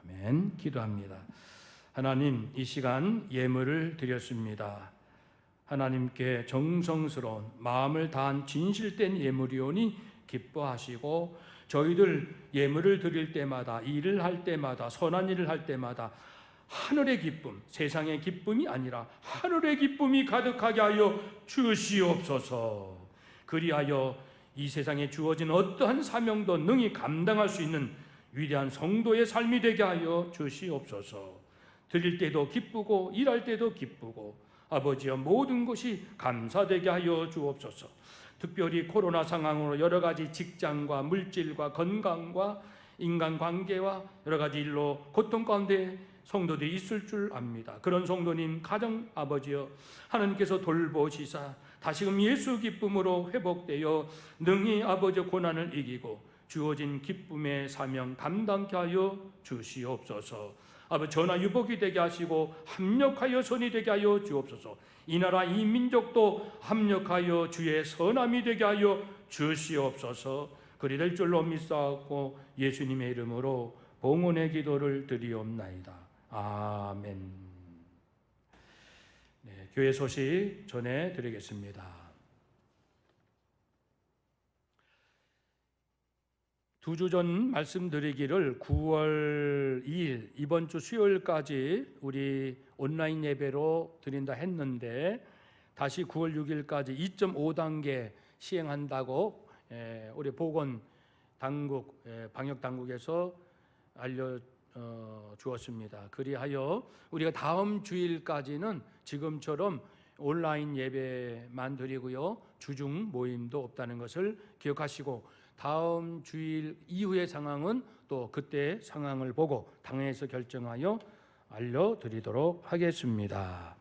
아멘. 기도합니다. 하나님, 이 시간 예물을 드렸습니다. 하나님께 정성스러운 마음을 다한 진실된 예물이오니 기뻐하시고, 저희들 예물을 드릴 때마다, 일을 할 때마다, 선한 일을 할 때마다 하늘의 기쁨, 세상의 기쁨이 아니라 하늘의 기쁨이 가득하게 하여 주시옵소서. 그리하여 이 세상에 주어진 어떠한 사명도 능히 감당할 수 있는 위대한 성도의 삶이 되게 하여 주시옵소서. 드릴 때도 기쁘고 일할 때도 기쁘고, 아버지여, 모든 것이 감사되게 하여 주옵소서. 특별히 코로나 상황으로 여러 가지 직장과 물질과 건강과 인간관계와 여러 가지 일로 고통 가운데 성도들이 있을 줄 압니다. 그런 성도님 가정, 아버지여, 하나님께서 돌보시사 다시금 예수 기쁨으로 회복되어 능히 아버지 고난을 이기고 주어진 기쁨의 사명 감당케 하여 주시옵소서. 아버지, 전하 유복이 되게 하시고 합력하여 선이 되게 하여 주옵소서. 이 나라 이 민족도 합력하여 주의 선함이 되게 하여 주시옵소서. 그리 될 줄로 믿사옵고 예수님의 이름으로 봉헌의 기도를 드리옵나이다. 아멘. 네, 교회 소식 전해드리겠습니다. 2주 전 말씀드리기를 9월 2일 이번 주 수요일까지 우리 온라인 예배로 드린다 했는데, 다시 9월 6일까지 2.5단계 시행한다고 우리 보건당국, 방역당국에서 알려주었습니다. 그리하여 우리가 다음 주일까지는 지금처럼 온라인 예배만 드리고요, 주중 모임도 없다는 것을 기억하시고, 다음 주일 이후의 상황은 또 그때 상황을 보고 당회에서 결정하여 알려드리도록 하겠습니다.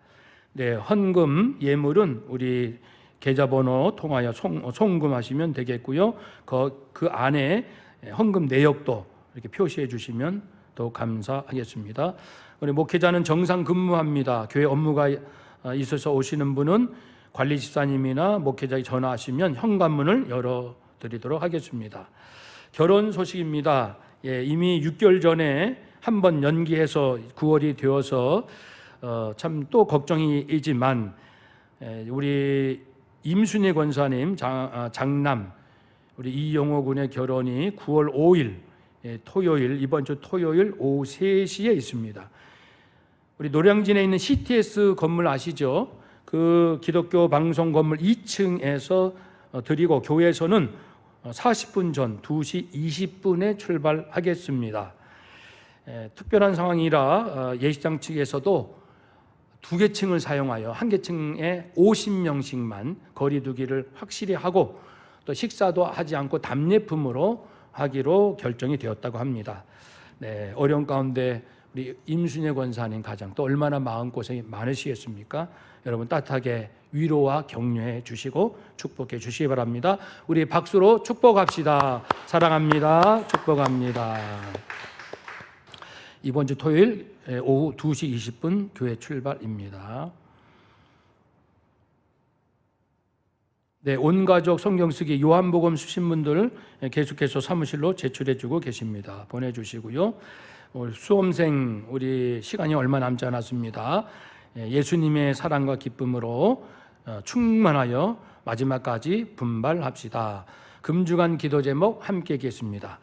네, 헌금 예물은 우리 계좌번호 통하여 송금하시면 되겠고요. 그 안에 헌금 내역도 이렇게 표시해 주시면 더 감사하겠습니다. 우리 목회자는 정상 근무합니다. 교회 업무가 있어서 오시는 분은 관리 집사님이나 목회자에 전화하시면 현관문을 열어드리도록 하겠습니다. 결혼 소식입니다. 이미 6개월 전에 한번 연기해서 9월이 되어서 참 또 걱정이지만, 우리 임순희 권사님 장남 우리 이영호 군의 결혼이 9월 5일 토요일, 이번 주 토요일 오후 3시에 있습니다. 우리 노량진에 있는 CTS 건물 아시죠? 그 기독교 방송 건물 2층에서 드리고, 교회에서는 40분 전 2시 20분에 출발하겠습니다. 특별한 상황이라 예식장 측에서도 2개 층을 사용하여 1개 층에 50명씩만 거리 두기를 확실히 하고, 또 식사도 하지 않고 답례품으로 하기로 결정이 되었다고 합니다. 네, 어려운 가운데 우리 임순혜 권사님 가정 또 얼마나 마음고생이 많으시겠습니까? 여러분 따뜻하게 위로와 격려해 주시고 축복해 주시기 바랍니다. 우리 박수로 축복합시다. 사랑합니다. 축복합니다. 이번 주 토요일 오후 2시 20분 교회 출발입니다. 네, 온가족 성경쓰기 요한복음 쓰신 분들 계속해서 사무실로 제출해주고 계십니다. 보내주시고요. 수험생 우리 시간이 얼마 남지 않았습니다. 예수님의 사랑과 기쁨으로 충만하여 마지막까지 분발합시다. 금주간 기도 제목 함께 읽겠습니다.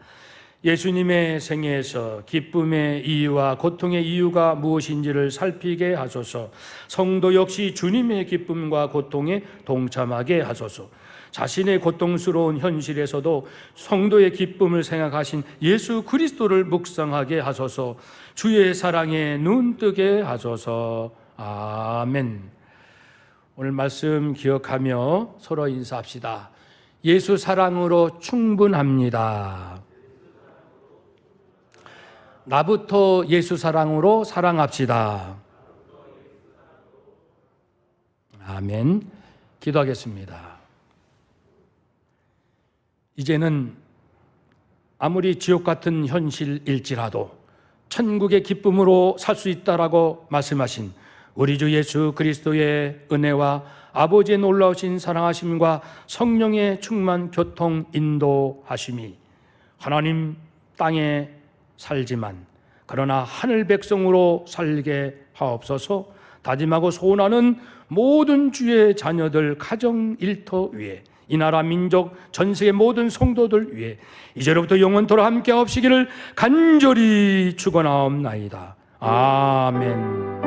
예수님의 생애에서 기쁨의 이유와 고통의 이유가 무엇인지를 살피게 하소서. 성도 역시 주님의 기쁨과 고통에 동참하게 하소서. 자신의 고통스러운 현실에서도 성도의 기쁨을 생각하신 예수 그리스도를 묵상하게 하소서. 주의 사랑에 눈뜨게 하소서. 아멘. 오늘 말씀 기억하며 서로 인사합시다. 예수 사랑으로 충분합니다. 나부터 예수 사랑으로 사랑합시다. 아멘. 기도하겠습니다. 이제는 아무리 지옥 같은 현실일지라도 천국의 기쁨으로 살 수 있다라고 말씀하신 우리 주 예수 그리스도의 은혜와 아버지의 놀라우신 사랑하심과 성령의 충만 교통 인도하심이 하나님 땅에 살지만 그러나 하늘 백성으로 살게 하옵소서. 다짐하고 소원하는 모든 주의 자녀들 가정 일터 위에 이 나라 민족 전 세계 모든 성도들 위해 이제로부터 영원토록 함께 하옵시기를 간절히 축원하옵나이다. 아멘.